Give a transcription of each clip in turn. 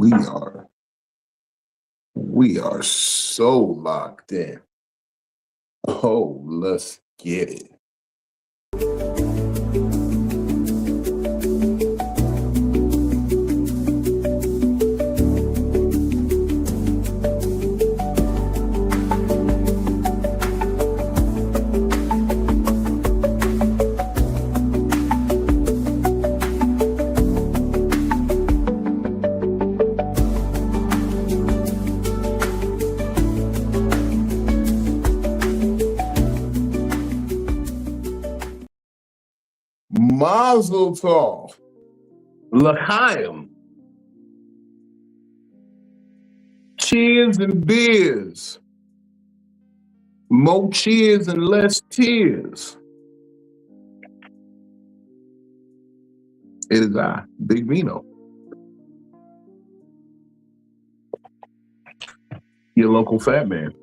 We are so locked in. Oh, let's get it. Mazel tov, l'chaim. Cheers and beers. More cheers and less tears. It is I, Big Vino, your local fat man.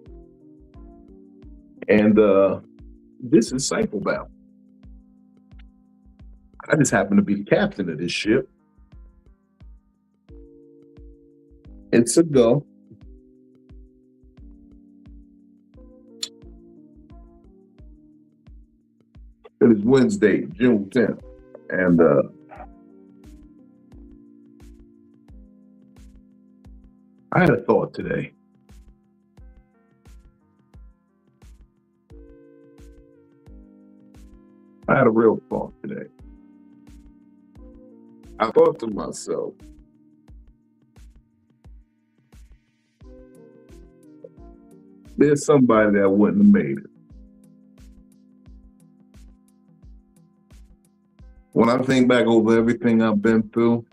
And this is Psycho-Babble. I just happen to be the captain of this ship. It's a go. It is Wednesday, June 10th. And I had a thought today. I had a real thought today. I thought to myself, there's somebody that wouldn't have made it. When I think back over everything I've been through,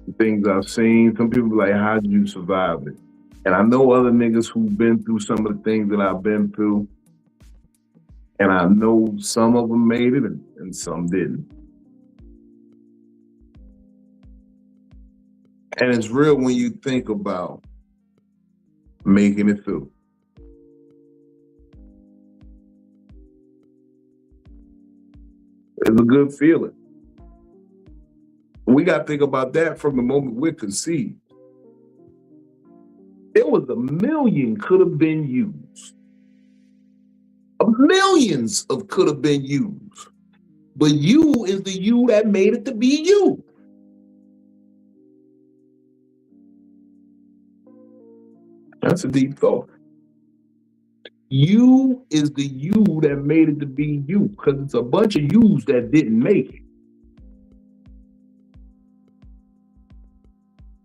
the things I've seen, some people be like, how did you survive it? And I know other niggas who've been through some of the things that I've been through, and I know some of them made it and some didn't. And it's real when you think about making it through. It's a good feeling. We got to think about that from the moment we're conceived. There was a million could have been used. Millions of could have been used. But you is the you that made it to be you. That's a deep thought. You is the you that made it to be you, because it's a bunch of yous that didn't make it.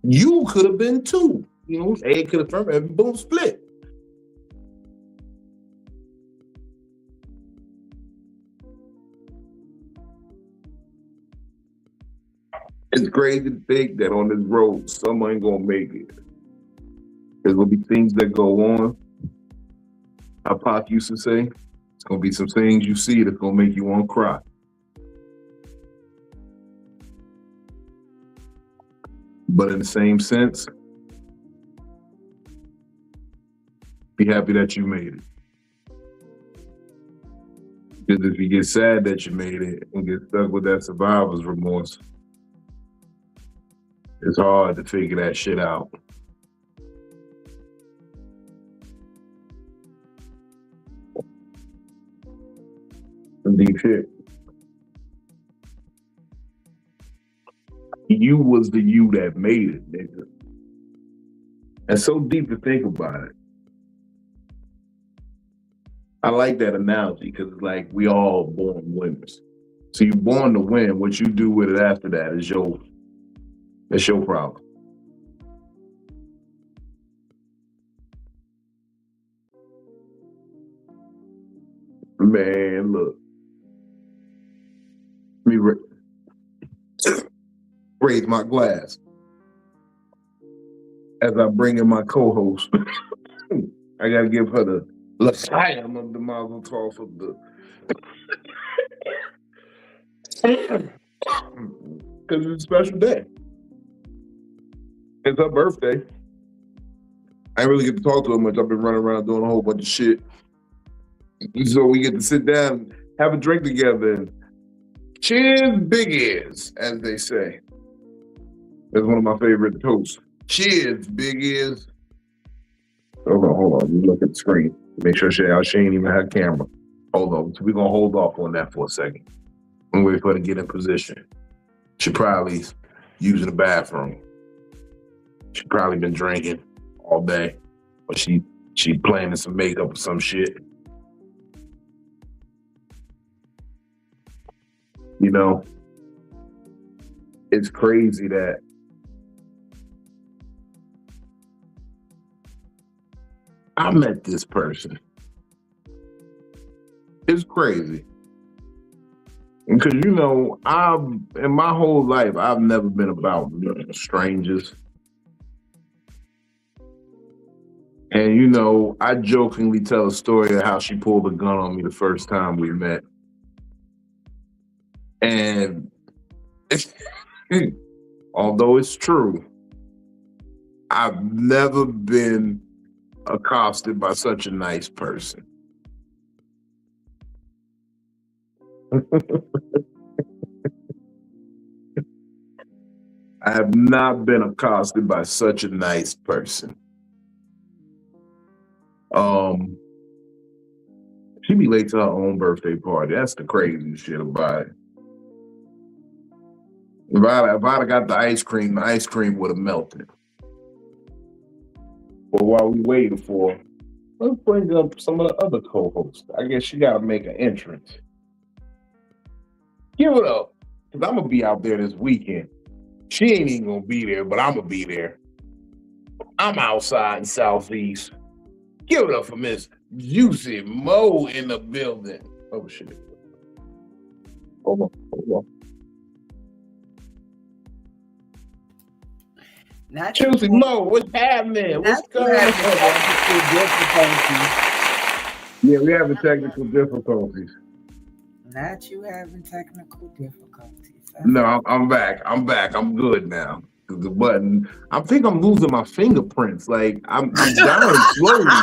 You could have been two. You know, A could have turned and boom, split. It's crazy to think that on this road, someone ain't gonna make it. There's gonna be things that go on. Our Pop used to say, it's gonna be some things you see that's gonna make you want to cry. But in the same sense, be happy that you made it. Because if you get sad that you made it and get stuck with that survivor's remorse, it's hard to figure that shit out. Deep shit. You was the you that made it, nigga. And so deep to think about it. I like that analogy because it's like we all born winners. So you're born to win. What you do with it after that is that's your problem. Man, look. Let me raise my glass as I bring in my co-host. I gotta give her the l'chaim of the mazel tov of the because it's a special day. It's her birthday. I ain't really get to talk to her much. I've been running around doing a whole bunch of shit. So we get to sit down, have a drink together, and cheers, big ears, as they say. That's one of my favorite toasts. Cheers, big ears. Hold on. You look at the screen. Make sure she ain't even had camera. Hold on. We're going to hold off on that for a second. I'm wait for her to get in position. She probably using the bathroom. She probably been drinking all day. Or she playing in some makeup or some shit. You know, it's crazy that I met this person. It's crazy. Because, you know, in my whole life, I've never been about strangers. And, you know, I jokingly tell a story of how she pulled a gun on me the first time we met. And although it's true, I've never been accosted by such a nice person. I have not been accosted by such a nice person. She be late to her own birthday party. That's the crazy shit about it. If I'd have got the ice cream would have melted. But while we waiting for her, let's bring up some of the other co-hosts. I guess she got to make an entrance. Give it up, because I'm going to be out there this weekend. She ain't even going to be there, but I'm going to be there. I'm outside in Southeast. Give it up for Miss Juicy Mo in the building. Oh, shit. Hold on. Not Juicy Mo, what's happening? What's going on? Yeah, we having technical difficulties. Not you having technical difficulties. No, I'm back. I'm good now. The button. I think I'm losing my fingerprints. Like I'm dying slowly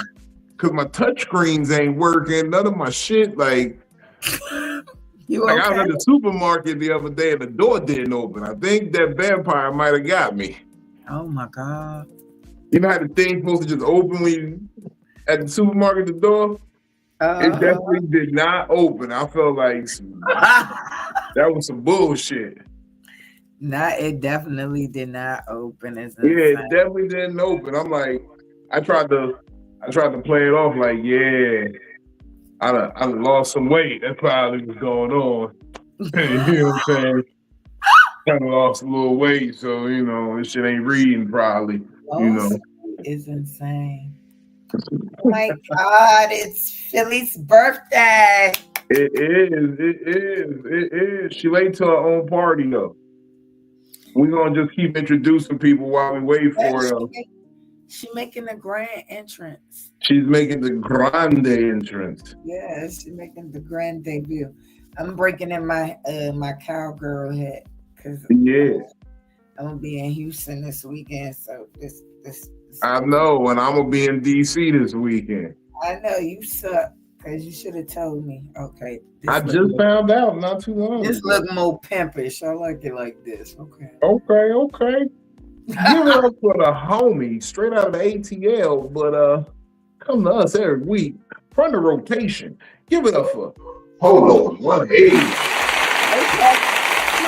because my touch screens ain't working. None of my shit. Like, you okay? I was at the supermarket the other day and the door didn't open. I think that vampire might have got me. Oh my God. You know how the thing's supposed to just open when you at the supermarket, the door? It definitely did not open. I felt like that was some bullshit. It definitely did not open. It definitely didn't open. I'm like, I tried to play it off like, yeah, I lost some weight. That's probably what's going on. You know what I'm saying? Kind of lost a little weight, so you know, this shit ain't reading probably. You know, it's insane. Oh my God, it's Philly's birthday. It is. She late to her own party though. We're gonna just keep introducing people while we wait for her. She's making a grand entrance. She's making the grande entrance. Yeah, she's making the grand debut. I'm breaking in my my cowgirl hat because I'm gonna be in Houston this weekend. So this I know, and I'm gonna be in DC this weekend. I know you suck because you should have told me. Okay, I just found out not too long. This look more pimpish. I like it like this. Okay. Give it up for the homie, straight out of the ATL, but come to us every week. Run the rotation. Give it up for hold on 180.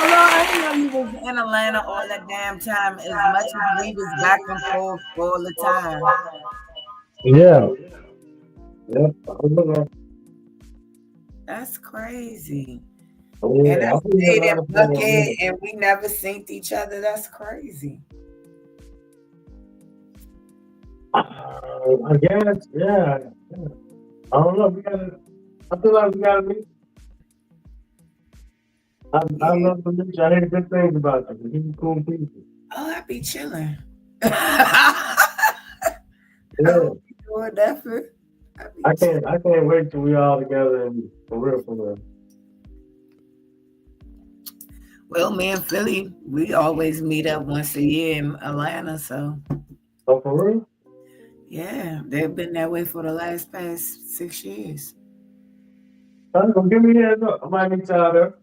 I didn't know you was in Atlanta all that damn time as much as we was back and forth all the time. Yeah. That's crazy. Oh, yeah. And I stayed in Bucket and we never seen each other. That's crazy. I guess, yeah. I don't know. I feel like we gotta meet. I love to meet you. I hear good things about you. You're cool people. Oh, I be chilling. Yeah. Whatever. I can't wait till we all together and for real. Well, me and Philly, we always meet up once a year in Atlanta, so. Oh, for real? Yeah, they've been that way for the past 6 years. Give me a heads up. I might be tired of.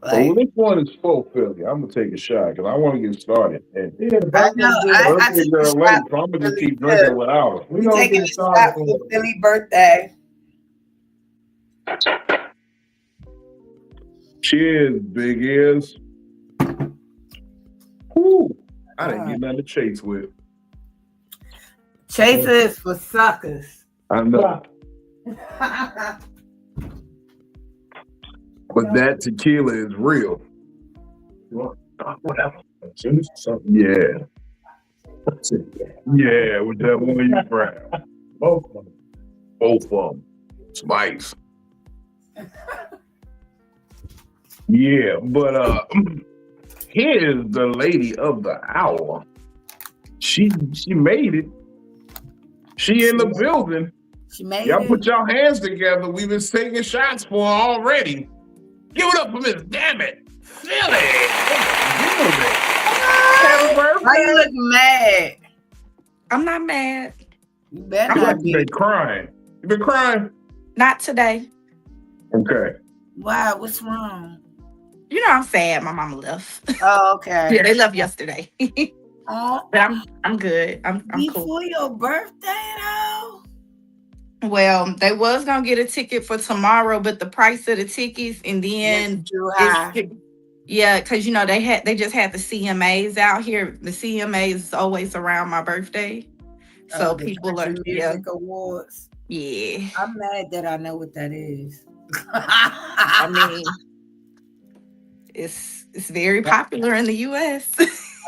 Like, this one is full Philly. I'm gonna take a shot because I want to get started. And I know. I birthday took a girl shot late, so for I'm gonna just Philly keep too. drinking without her. We We gonna taking get a started. shot for Philly birthday. Cheers, big ears. Whew. I didn't get nothing to chase with. Chaser is for suckers. I know. But that tequila is real. Whatever. Juice, something. Yeah. Yeah, with that one you grab. Both of them. Both of them. Spice. Yeah, but here's the lady of the hour. She made it. She in the building. She made Y'all it. put your hands together. We've been taking shots for her already. Give it up for Miss DamnItPhilly. Why you look mad? I'm not mad. You better You not like be. been crying. You been crying? Not today. Okay. Why? What's wrong? You know I'm sad. My mama left. Oh, okay. Yeah, they left yesterday. Oh, But I'm good. I'm before cool. your birthday, though. Well, they was gonna get a ticket for tomorrow, but the price of the tickets and then It's too high. yeah, because you know they just had the CMAs out here. The CMAs is always around my birthday, so The people are Country Music Awards. yeah. I'm mad that I know what that is. I mean, it's very popular in the U.S.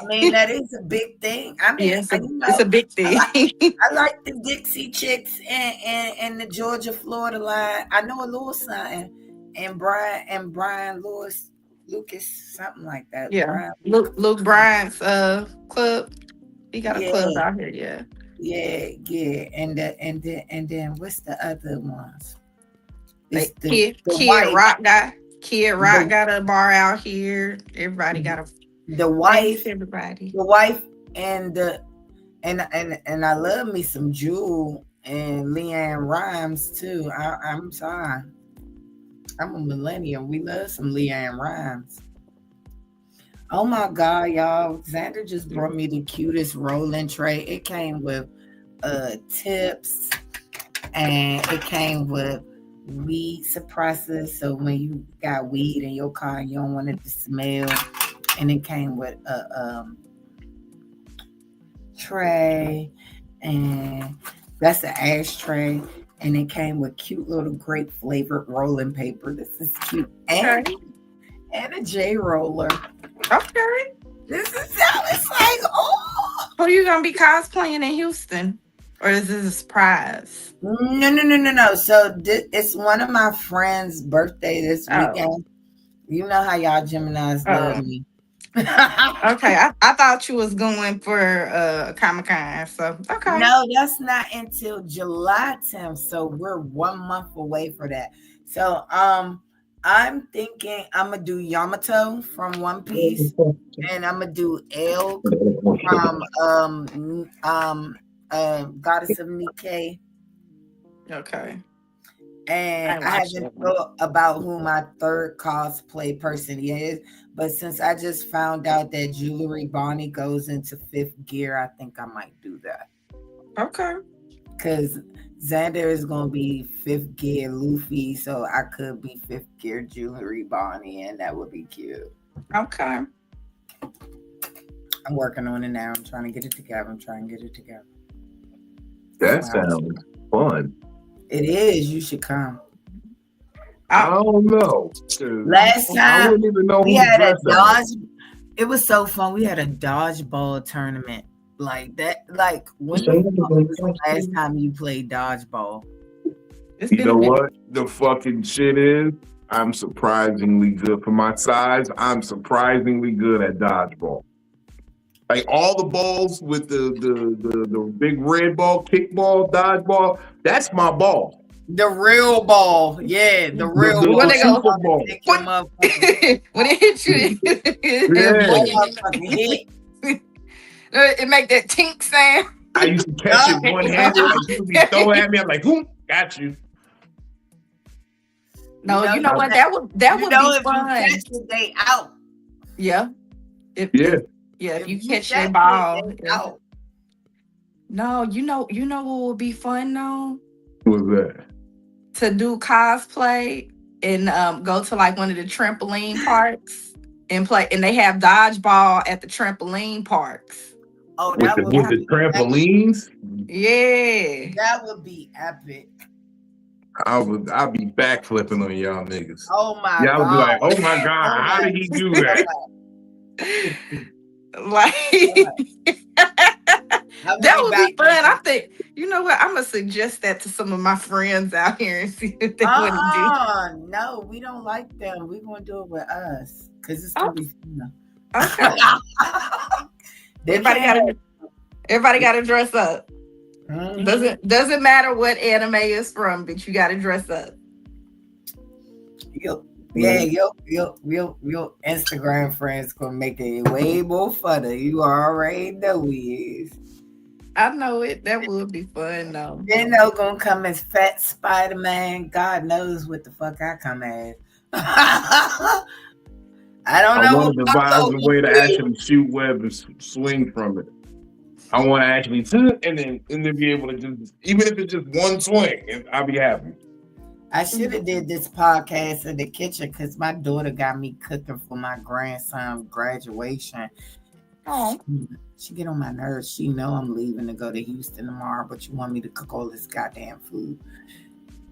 I mean, that is a big thing. I mean, Yeah, it's a big thing. I like the Dixie Chicks and the Georgia Florida line. I know a little something. And Brian Lucas, something like that. Yeah, Brian, Luke Bryan's club. He got a Yeah. club out here. Yeah, yeah. And then what's the other ones? It's like the Kid wife, Rock got Kid Rock got a bar out here. Everybody got a the wife, everybody. the wife, and I love me some Jewel and Leanne Rhymes too. I'm sorry. I'm a millennial. We love some Leanne Rhymes. Oh my God, y'all. Xander just brought me the cutest rolling tray. It came with tips and it came with weed suppressors. So when you got weed in your car and you don't want it to smell. And it came with a tray, and that's an ashtray. And it came with cute little grape flavored rolling paper. This is cute. And a J roller. Okay. This is how it's like, oh. Who are you gonna be cosplaying in Houston? Or is this a surprise? No. So it's one of my friends' birthday this weekend. You know how y'all Geminis love me. Okay, I thought you was going for Comic-Con, so okay. No, that's not until July 10th, so we're 1 month away for that. So I'm thinking I'm gonna do Yamato from One Piece, and I'm gonna do Elk from Goddess of Nikkei. Okay. And I haven't thought about who my third cosplay person is, but since I just found out that Jewelry Bonnie goes into 5th gear, I think I might do that. Okay. Because Xander is going to be 5th gear Luffy, so I could be 5th gear Jewelry Bonnie, and that would be cute. Okay. I'm working on it now. I'm trying to get it together. That sounds fun. It is. You should come. I don't know. Last I time wouldn't even know we who had a dressed up. it was so fun. We had a dodgeball tournament like that. Like when was the last time you played dodgeball? You know what the fucking shit is? I'm surprisingly good for my size. I'm surprisingly good at dodgeball. Like all the balls with the big red ball, kickball, dodgeball, that's my ball. The real ball. Yeah, the real ball. When they go, ball. When it hits you, it make that tink sound. I used to catch it one-handed, like people be throwing at me. I'm like, whoop, got you. No, you know I- what? That would be if fun. you catch it, they out. Yeah. If Yeah. if you catch catch their it, ball. they Yeah. out. No, you know what would be fun though? What's that? To do cosplay and go to like one of the trampoline parks and play, and they have dodgeball at the trampoline parks. Oh, With the trampolines? Yeah. That would be epic. I'd be backflipping on y'all niggas. Oh my Y'all would be god. like, oh my God, Oh how my did he do that? Like that would be fun. I think, you know what? I'm gonna suggest that to some of my friends out here and see if they want to do. No, we don't like them. We're gonna do it with us because it's gonna be fun. Okay. Everybody got to dress up. Mm-hmm. Doesn't matter what anime is from, but you got to dress up. Your Instagram friends gonna make it way more funny. You already know he is. I know it. That would be fun though. Then they're gonna come as fat Spider-Man. God knows what the fuck I come as. I don't know. I want to devise a way to actually shoot web and swing from it. I want to actually and then be able to just, even if it's just one swing, and I'll be happy. I should have did this podcast in the kitchen because my daughter got me cooking for my grandson's graduation. Oh, she get on my nerves. She know I'm leaving to go to Houston tomorrow, but you want me to cook all this goddamn food.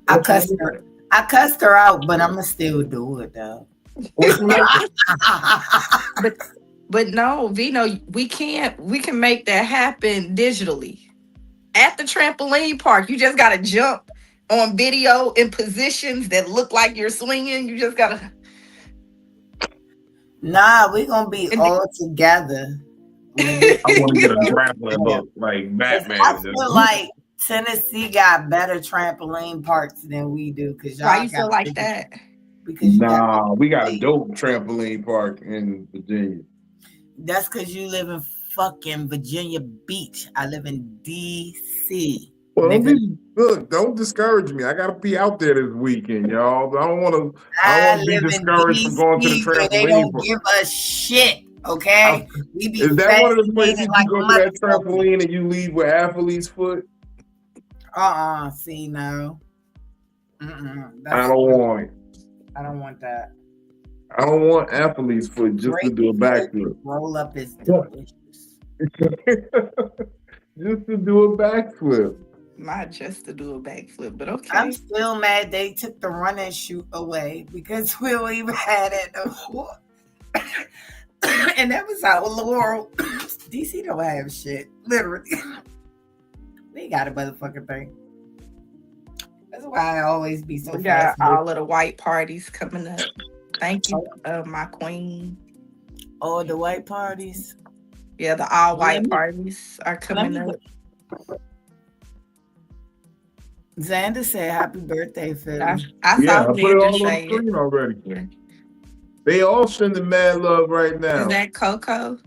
I cussed her out, but I'm gonna still do it though. but no, Vino, we can make that happen digitally at the trampoline park. You just gotta jump on video in positions that look like you're swinging. You just gotta. Nah, we're gonna be all together. I want to get a grappling hook like Batman. I feel like Tennessee got better trampoline parks than we do. Cause why you feel like that? Because we got a dope trampoline park in Virginia. That's because you live in fucking Virginia Beach. I live in DC. Well, look, don't discourage me. I gotta be out there this weekend, y'all. I don't want to be discouraged from going to the trampoline. They don't give us shit. Okay, is that one of the places you go to that trampoline and you leave with athlete's foot? See, no. I don't want it. I don't want that. I don't want athlete's foot just to do a backflip. Roll up is delicious. Just to do a backflip. Not just to do a backflip, but okay. I'm still mad they took the run and shoot away because we don't even had it before. And that was our Laurel. DC don't have shit. Literally. We got a motherfucking thing. That's why I always be so We got all of the white parties coming up. Thank you, my queen. Oh, the white parties? Yeah, the all white parties are coming up. Xander said happy birthday, Philly. I I put it all on the screen already. Yeah. They all sending mad love right now. Is that Coco?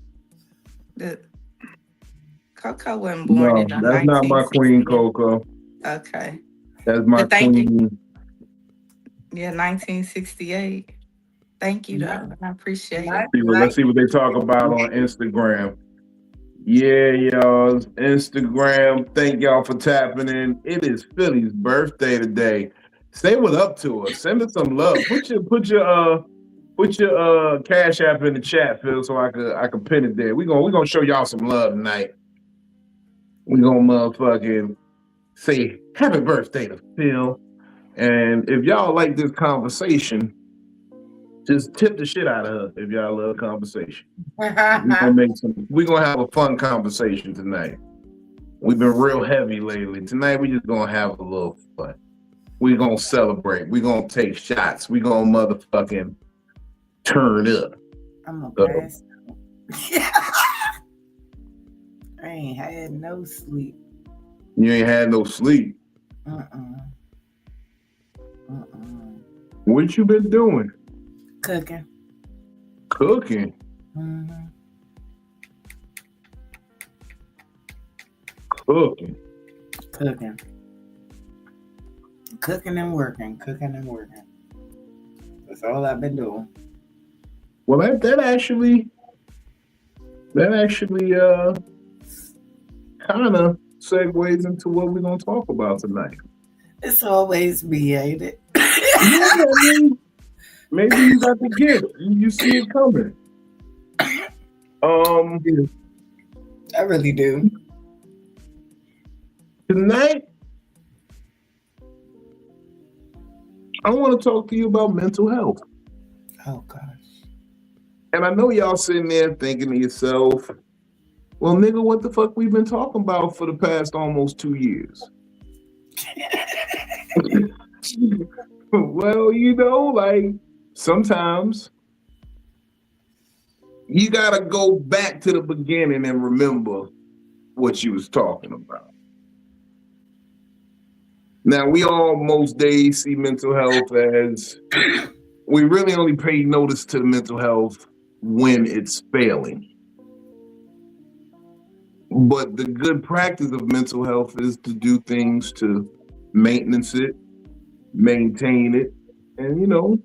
Coco wasn't born in the that's not my queen, Coco. Okay. That's my queen. Yeah, 1968. Thank you, though. I appreciate it. Let's see what they talk about on Instagram. Yeah, y'all. Instagram. Thank y'all for tapping in. It is Philly's birthday today. Say what up to us. Send us some love. Put your Cash App in the chat, Phil, so I could pin it there. We're gonna show y'all some love tonight. We're gonna motherfucking say happy birthday to Phil. And if y'all like this conversation, just tip the shit out of her if y'all love conversation. We're gonna have a fun conversation tonight. We've been real heavy lately. Tonight we just gonna have a little fun. We're gonna celebrate. We're gonna take shots. We're gonna motherfucking turn up. I'm a pass. I ain't had no sleep. You ain't had no sleep. What you been doing? Cooking. Cooking? Mm-hmm. Cooking. Cooking and working. That's all I've been doing. Well, that actually kind of segues into what we're gonna talk about tonight. It's always me, ain't it? Yeah, I mean, maybe you got the gift. You see it coming. I really do. Tonight, I want to talk to you about mental health. Oh gosh. And I know y'all sitting there thinking to yourself, well, nigga, what the fuck we've been talking about for the past almost 2 years? Well, like sometimes you gotta go back to the beginning and remember what you was talking about. Now, we all most days see mental health as we really only pay notice to mental health when it's failing. But the good practice of mental health is to do things to maintenance it, maintain it, and,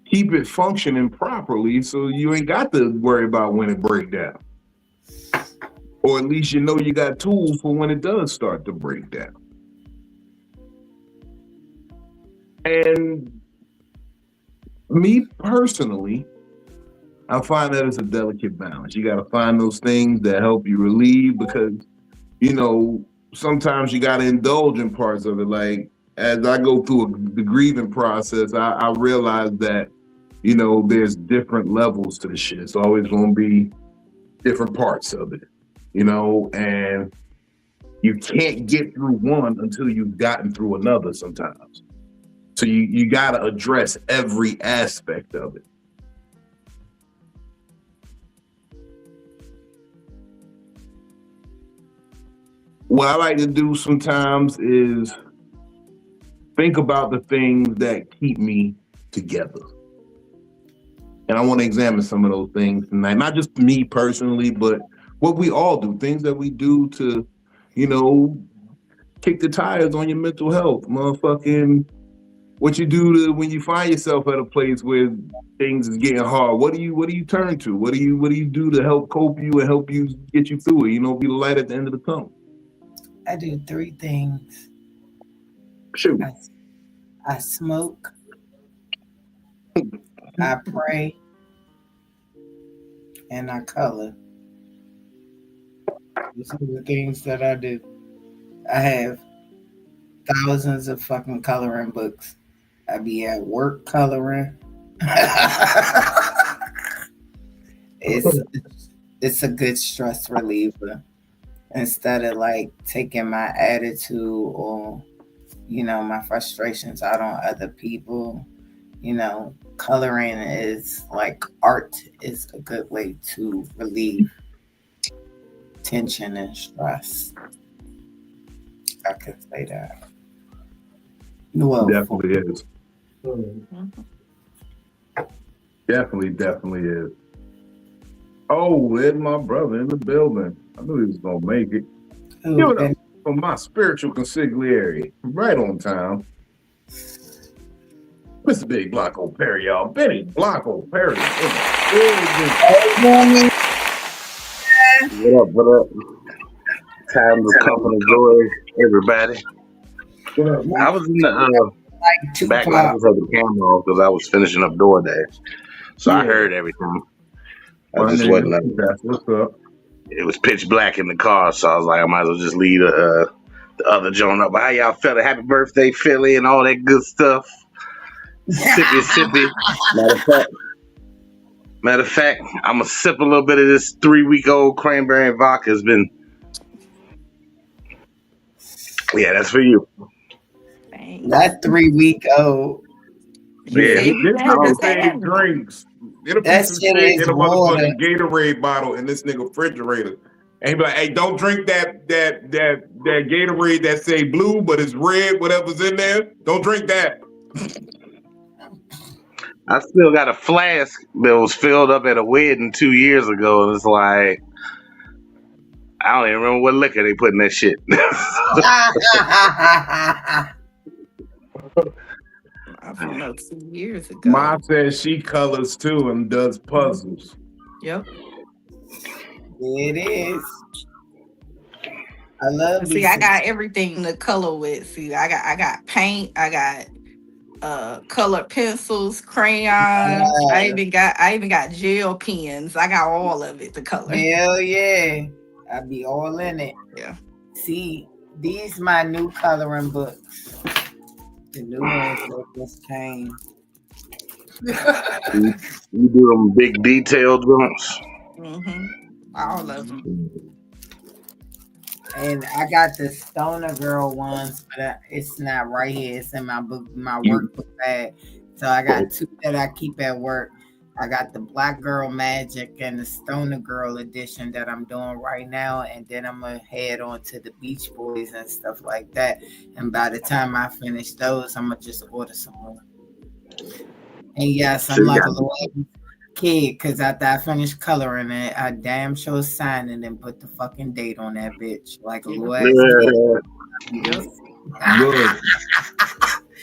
keep it functioning properly so you ain't got to worry about when it break down. Or at least you got tools for when it does start to break down. And me personally, I find that it's a delicate balance. You got to find those things that help you relieve because, sometimes you got to indulge in parts of it. Like, as I go through the grieving process, I realize that, there's different levels to the shit. It's always going to be different parts of it, and you can't get through one until you've gotten through another sometimes. So you got to address every aspect of it. What I like to do sometimes is think about the things that keep me together. And I want to examine some of those things tonight. Not just me personally, but what we all do. Things that we do to, kick the tires on your mental health. Motherfucking what you do when you find yourself at a place where things is getting hard. What do you turn to? What do you do to help cope you and help you get you through it? Be the light at the end of the tunnel. I do 3 things. Shoot. I smoke. I pray. And I color. These are the things that I do. I have thousands of fucking coloring books. I be at work coloring. It's a good stress reliever. Instead of like taking my attitude or, my frustrations out on other people, coloring is like art is a good way to relieve tension and stress. I could say that. Well, definitely is. Definitely is. Oh, there's my brother in the building. I knew he was gonna make it. Give it up for my spiritual consigliere, right on time. Mr. Big Blanco Perry, y'all. Benny Blanco Perry. What up? Time to come and enjoy everybody. I was in the back when I was at the camera off because I was finishing up DoorDash. So I heard everything. I just wasn't like, what's up? It was pitch black in the car, so I was like, I might as well just leave the other joint up. But how y'all felt? Happy birthday, Philly, and all that good stuff. Sippy. Matter of fact, I'm gonna sip a little bit of this 3-week-old cranberry vodka. It's been, that's for you. That 3-week-old. Yeah, this nigga said drinks. It'll be some shit in a motherfucking Gatorade bottle in this nigga refrigerator. And he be like, hey, don't drink that Gatorade that say blue, but it's red, whatever's in there. Don't drink that. I still got a flask that was filled up at a wedding 2 years ago, and it's like, I don't even remember what liquor they put in that shit. don't know, 2 years ago. Ma says she colors too and does puzzles. Yep. It is. I love See, I got everything to color with. See, I got paint, I got colored pencils, crayons. I even got gel pens. I got all of it to color. Hell yeah. I be all in it. Yeah. See, these my new coloring books. The new ones that just came. You do them big detailed ones. All of them. And I got the Stoner Girl ones, but it's not right here. It's in my book, my workbook bag. So I got 2 that I keep at work. I got the Black Girl Magic and the Stoner Girl edition that I'm doing right now. And then I'm going to head on to the Beach Boys and stuff like that. And by the time I finish those, I'm going to just order some more. And yes, I'm like a little kid because after I finished coloring it, I damn sure signed it and put the fucking date on that bitch. Like a little ass kid. Good.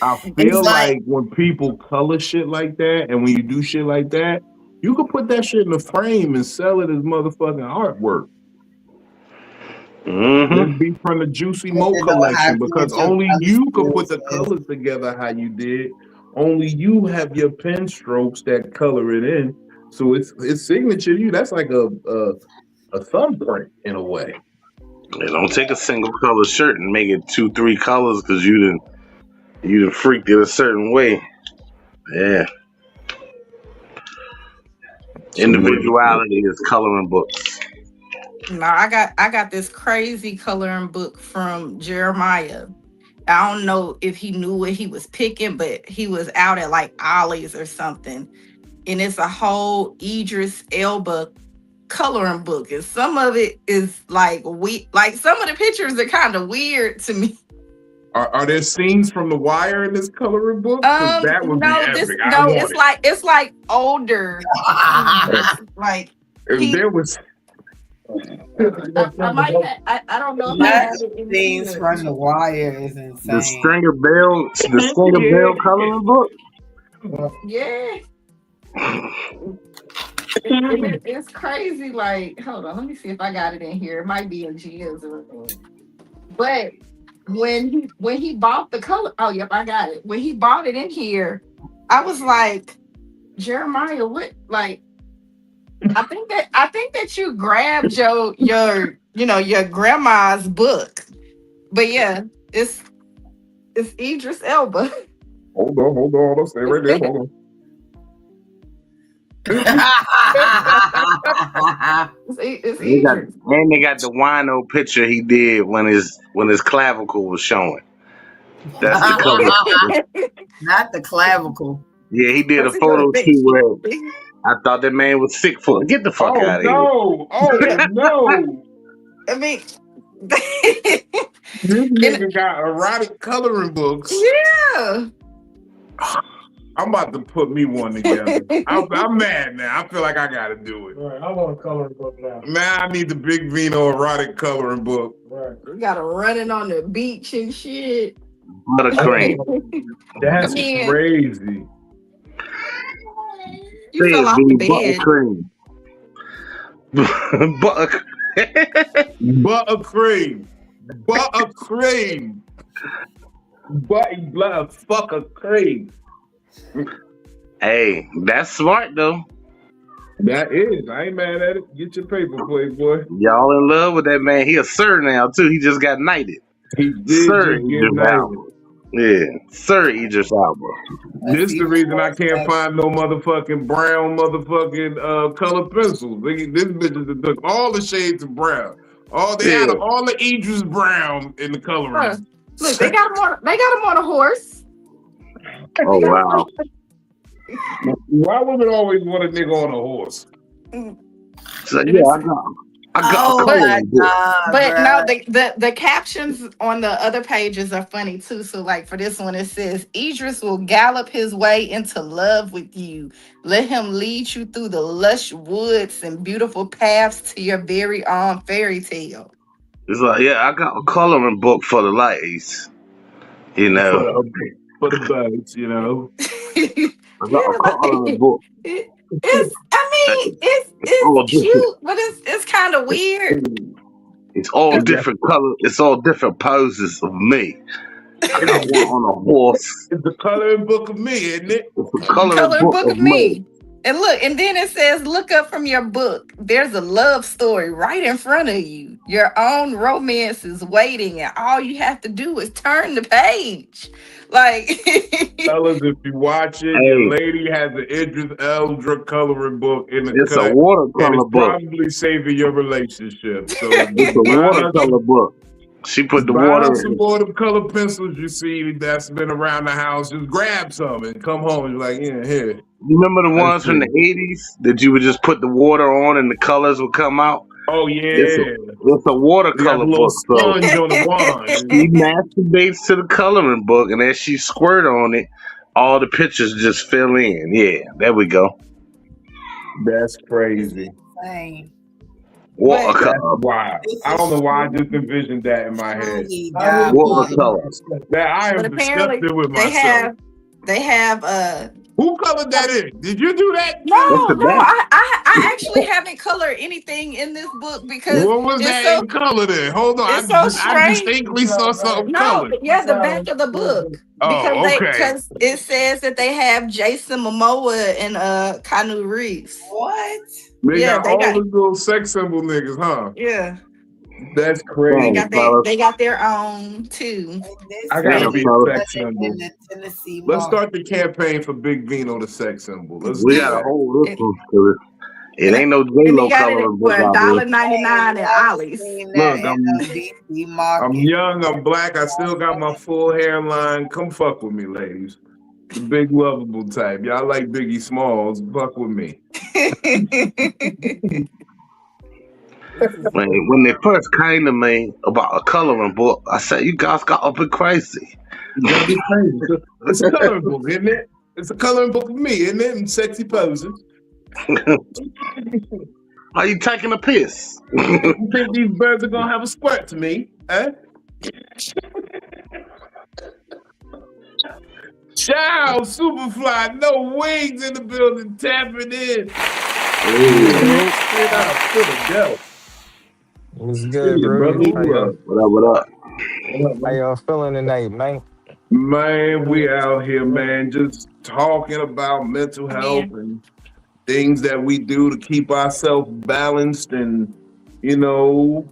I feel like when people color shit like that, and when you do shit like that, you can put that shit in a frame and sell it as motherfucking artwork. It'd be from the Juicy Mo collection because only you can put the colors together how you did. Only you have your pen strokes that color it in, so it's signature to you. That's like a thumbprint in a way. Yeah, don't take a single color shirt and make it 2-3 colors because you didn't freaked it a certain way. Yeah. Individuality is coloring books. No, I got this crazy coloring book from Jeremiah. I don't know if he knew what he was picking, but he was out at like Ollie's or something. And it's a whole Idris Elba coloring book. And some of it is like some of the pictures are kind of weird to me. Are there scenes from The Wire in this coloring book? That would be epic. It's like older. Like there was. I don't know. Scenes from The Wire is insane. The Stringer Bell coloring book. Yeah. It's crazy. Like, hold on, let me see if I got it in here. It might be in Gia's or but when he bought the color, oh yep, I got it. When he bought it in here, I was like, Jeremiah, what? Like, I think that you grabbed your grandma's book, but yeah, it's Idris Elba. Hold on, let's stay right there. Hold on. It's They got the wino picture he did when his clavicle was showing. That's the color. Not the clavicle. Yeah, he did a photo shoot where I thought that man was sick for it. Get the fuck out of here. Oh no. I mean, this nigga got erotic coloring books. Yeah. I'm about to put me one together. I'm mad now. I feel like I gotta do it. Right, I want a coloring book now. Now I need the Big Vino erotic coloring book. Right. We gotta run it on the beach and shit. Buttercream. That's crazy. You fell off the bed. Buttercream. Buttercream. Buttercream. Hey, that's smart though. That is. I ain't mad at it. Get your paper, Playboy. Y'all in love with that man. He a sir now too. He just got knighted. He did Sir just get knighted. Yeah, Sir Idris Elba. This is the reason I can't find no motherfucking brown motherfucking colored pencils. This bitches that took all the shades of brown. They had all the Idris brown in the coloring. Look, they got him on a horse. Oh wow. Why women always want a nigga on a horse? So, yeah, I got my God, but no, the captions on the other pages are funny too. So like for this one, it says Idris will gallop his way into love with you. Let him lead you through the lush woods and beautiful paths to your very own fairy tale. It's like, yeah, I got a coloring book for the ladies. You know. For for the bugs, you know. I got a coloring book. It's It's it's all different. cute, but it's kind of weird. It's all It's, different colors. It's all different poses of me. I got one on a horse. it's the coloring book of me, isn't it? It's a coloring Coloring book book of of me. me. And look, and then it says, look up from your book. There's a love story right in front of you. Your own romance is waiting, and all you have to do is turn the page. Like, Fellas, if you watch it, Hey, your lady has an Idris Elba coloring book in the it's a cut, and watercolor it's book. probably saving your relationship. So It's a watercolor book. She put the buy water some in. more of the color pencils you see that's been around the house. Just grab some and come home and be like, yeah, here. You remember the Let's ones from the see. 80s that you would just put the water on and the colors would come out? Oh It's a yeah. it's a You got watercolor the little book. So sponge on the wand. she masturbates to the coloring book, and as she squirt on it, all the pictures just fill in. Yeah, there we go. That's It's crazy. insane. but That's Watercolor. wild. This I don't know is why I just envisioned that in my head. truly I mean, diabolical. Watercolor. That I but am apparently disgusted with they myself. have Who colored that in? Did you do that? That's the no, back. I actually haven't colored anything in this book because What was it's that so in color then? Hold on. it's so I strange. distinctly saw something No, colored. yeah, the back of the book Oh, okay. because it says that they have Jason Momoa and Keanu Reeves. What? They Yeah, got they all got the little sex symbol niggas, huh? yeah, That's they crazy. Damn, got fellas. their own too. And this I gotta Damn, be is a fellas. sex symbol. in the Tennessee Let's market. start the campaign for Big Vino, the sex symbol. Let's We do gotta that. hold this And, one to it. It ain't no and J-Lo he got it coloring for book out here. $1.99 I ain't at never Ollie's. seen that Look, in a DC I'm market. young, I'm black, I still got my full hairline. Come fuck with me, ladies. The big lovable type. Y'all like Biggie Smalls, fuck with me. This is When they first came to me about a coloring book, I said, "You guys got up and crazy." You gotta get crazy. It's a coloring book, isn't it? It's a coloring book of me, isn't it? In sexy poses. Are you taking a piss? You think these birds are gonna have a squirt to me? Eh? Ciao, Superfly, no wings in the building, tapping in. Hey, Straight out of Philadelphia. What's See good, you, Brody? brother. How y'all, what up? how y'all feeling tonight, man? Man, we out here, man, just talking about mental health Man, and things that we do to keep ourselves balanced and, you know,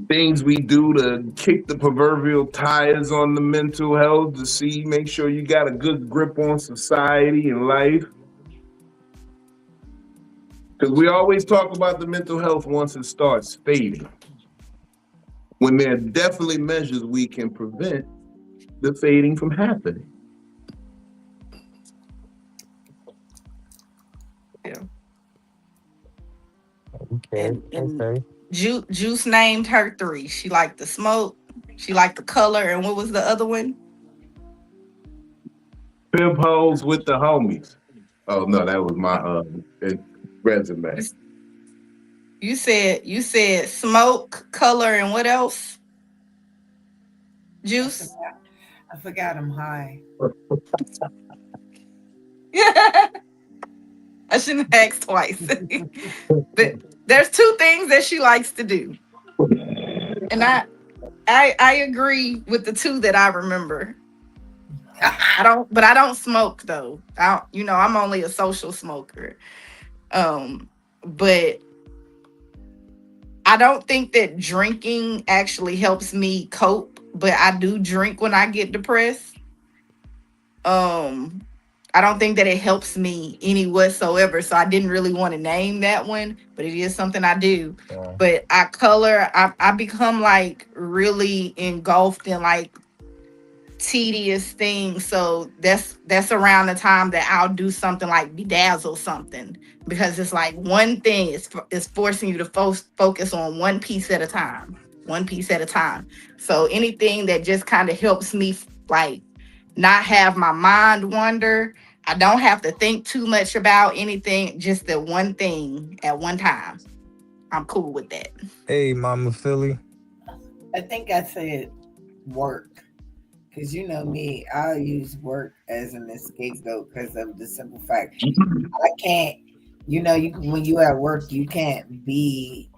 things we do to kick the proverbial tires on the mental health to see, make sure you got a good grip on society and life. Because we always talk about the mental health once it starts fading. When there are definitely measures we can prevent the fading from happening. yeah. Okay, And okay. Juice named her 3. She liked the smoke, she liked the color, and what was the other one? Pimp hoes with the homies. Oh no, that was my resume. You said smoke, color, and what else? Juice. I forgot I'm high. I shouldn't have asked twice. But there's 2 things that she likes to do, and I agree with the 2 that I remember. I don't smoke though. I'm only a social smoker. But I don't think that drinking actually helps me cope, but I do drink when I get depressed. I don't think that it helps me any whatsoever. So I didn't really want to name that one, but it is something I do. Yeah. But I color, I become like really engulfed in like tedious things. So that's around the time that I'll do something like bedazzle something, because it's like one thing is forcing you to focus on one piece at a time. So anything that just kind of helps me like not have my mind wander. I don't have to think too much about anything, just the one thing at one time. I'm cool with that. Hey, Mama Philly. I think I said work. Because you know me, I'll use work as an scapegoat because of the simple fact I can't. You know, you when you at work, you can't bring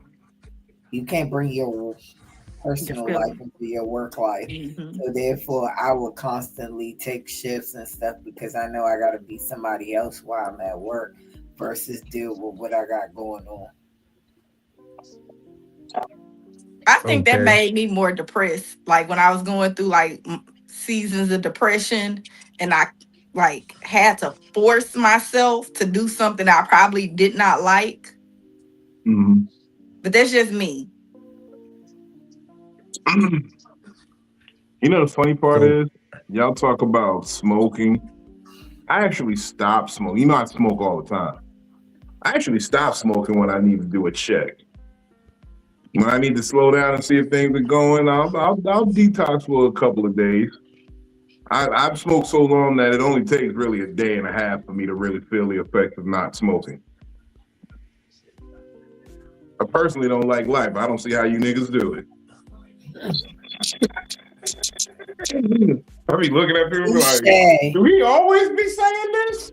your personal life into your work life. So therefore, I will constantly take shifts and stuff because I know I got to be somebody else while I'm at work versus deal with what I got going on. I think that made me more depressed. Like when I was going through like seasons of depression, and I like had to force myself to do something I probably did not like. Mm-hmm. But that's just me. You know the funny part is, y'all talk about smoking. I actually stopped smoking. You know I smoke all the time. I actually stopped smoking when I need to do a check. When I need to slow down and see if things are going, I'll detox for a couple of days. I've smoked so long that it only takes really a day and a half for me to really feel the effects of not smoking. I personally don't like life. I don't see how you niggas do it. I be looking at people like, do he always be saying this?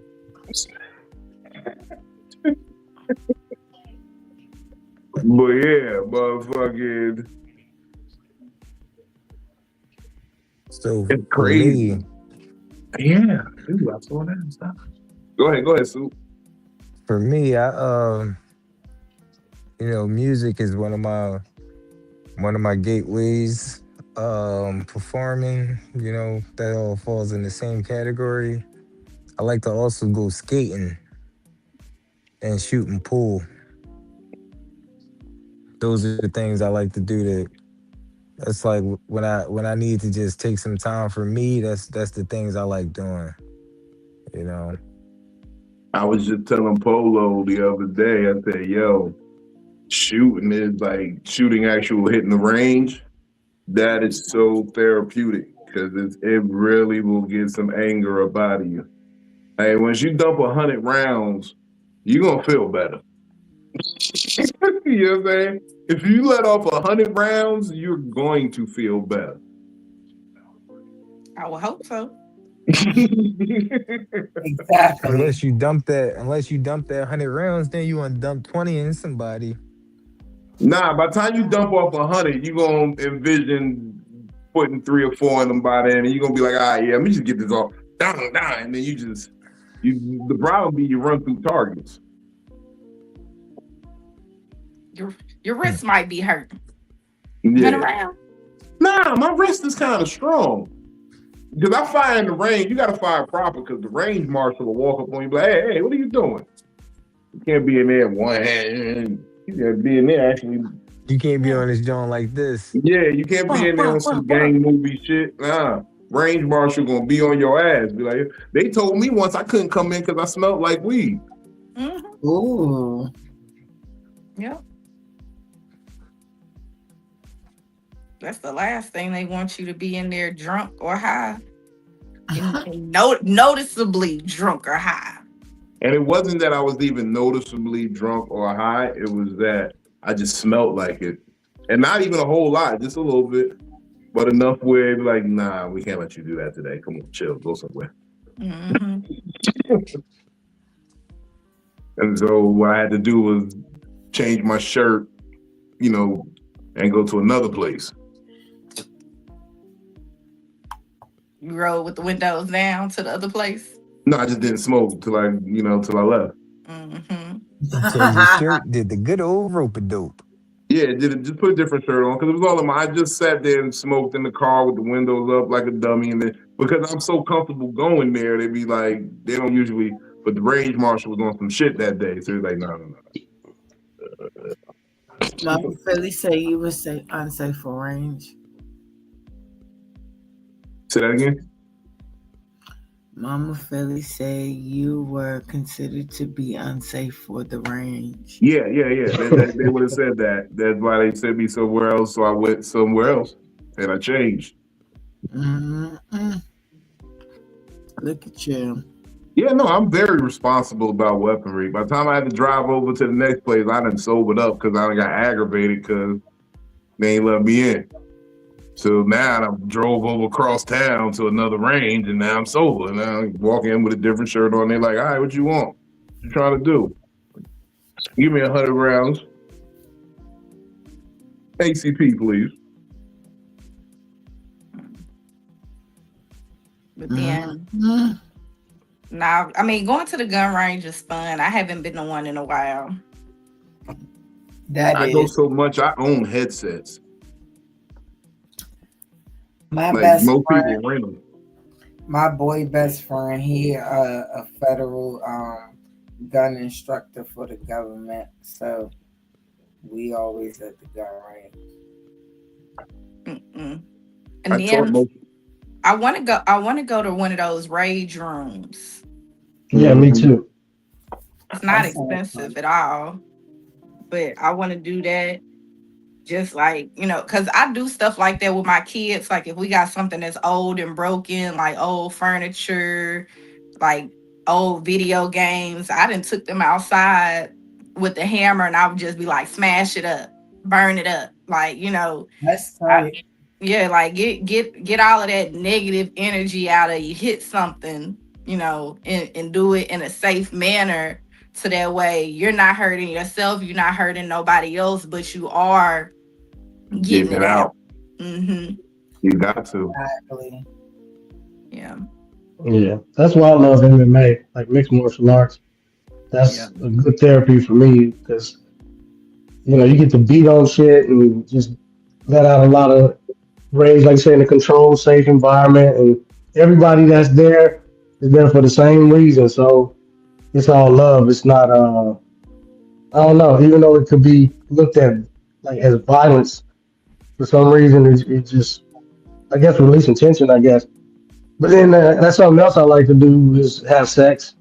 But yeah, motherfucking. So it's crazy. Yeah. Dude, I saw that and stuff. Go ahead, Sue. For me, music is one of my gateways. Performing, that all falls in the same category. I like to also go skating and shooting pool. Those are the things I like to do. That's like when I need to just take some time for me. That's the things I like doing. I was just telling Polo the other day. I said, "Yo, shooting is like shooting actual hitting the range. That is so therapeutic because it really will get some anger up out of you. Hey, once you dump 100 rounds, you're gonna feel better. You know what I'm saying? If you let off 100 rounds, you're going to feel better. I would hope so. Exactly. Unless you dump that 100 rounds, then you want to dump 20 in somebody. Nah, by the time you dump off 100, you're gonna envision putting 3 or 4 in them by then, and you're gonna be like, let me just get this off, down, and then the problem be you run through targets. Your wrist might be hurting. Yeah. Around. Nah, my wrist is kind of strong. Because I fire in the range, you gotta fire proper because the range marshal will walk up on you and be like, hey, what are you doing? You can't be in there with one hand. You gotta be in there actually. You can't be on this joint like this. Yeah, you can't be in there on some gang movie shit. Nah. Range marshal gonna be on your ass. Be like, they told me once I couldn't come in because I smelled like weed. Mm-hmm. Ooh. Yep. That's the last thing they want you to be in there drunk or high. Noticeably drunk or high. And it wasn't that I was even noticeably drunk or high. It was that I just smelled like it. And not even a whole lot, just a little bit. But enough where it'd be like, nah, we can't let you do that today. Come on, chill, go somewhere. Mm-hmm. And so what I had to do was change my shirt, and go to another place. You rode with the windows down to the other place? No, I just didn't smoke till I left. Mm-hmm. Change your shirt, did the good old rope-a-dope. Yeah, just put a different shirt on because it was all I just sat there and smoked in the car with the windows up like a dummy, and then because I'm so comfortable going there, they be like, they don't usually. But the range marshal was on some shit that day, so he's like, no. Mama Philly say you were unsafe for range. Say that again. Mama Philly say you were considered to be unsafe for the range. Yeah. They would have said that. That's why they sent me somewhere else. So I went somewhere else and I changed. Mm-hmm. Look at you. Yeah, no, I'm very responsible about weaponry. By the time I had to drive over to the next place, I done sobered up because I got aggravated because they ain't let me in. So now I drove over across town to another range, and now I'm sober. And now I walk in with a different shirt on. They're like, "All right, what you want? What you trying to do? Give me 100 rounds. ACP, please." But then Mhm. now, I mean, going to the gun range is fun. I haven't been to one in a while. That I go is so much. I own headsets. my Like best most friend. people rent them. My boy best friend, he a federal gun instructor for the government, so we always at the gun range. And I taught then most. I want to go. I want to go to one of those rage rooms. Yeah, me too. It's not That sounds expensive fun. at all, but I want to do that. Just like, because I do stuff like that with my kids. Like if we got something that's old and broken, like old furniture, like old video games, I done took them outside with the hammer and I would just be like, smash it up, burn it up. Like, That's I, tight. yeah, like get all of that negative energy out of you. Hit something, and do it in a safe manner. So that way you're not hurting yourself, you're not hurting nobody else, but you are getting Getting it it out. out. Mm-hmm. You got to. Exactly. Yeah. Yeah, that's why I love MMA, like mixed martial arts. Yeah. That's a good therapy for me because you get to beat on shit and just let out a lot of rage, like I say, in a controlled, safe environment, and everybody that's there is there for the same reason. So it's all love. It's not I don't know, even though it could be looked at like as violence for some reason, it just I guess releasing tension, I guess. But then that's something else I like to do is have sex.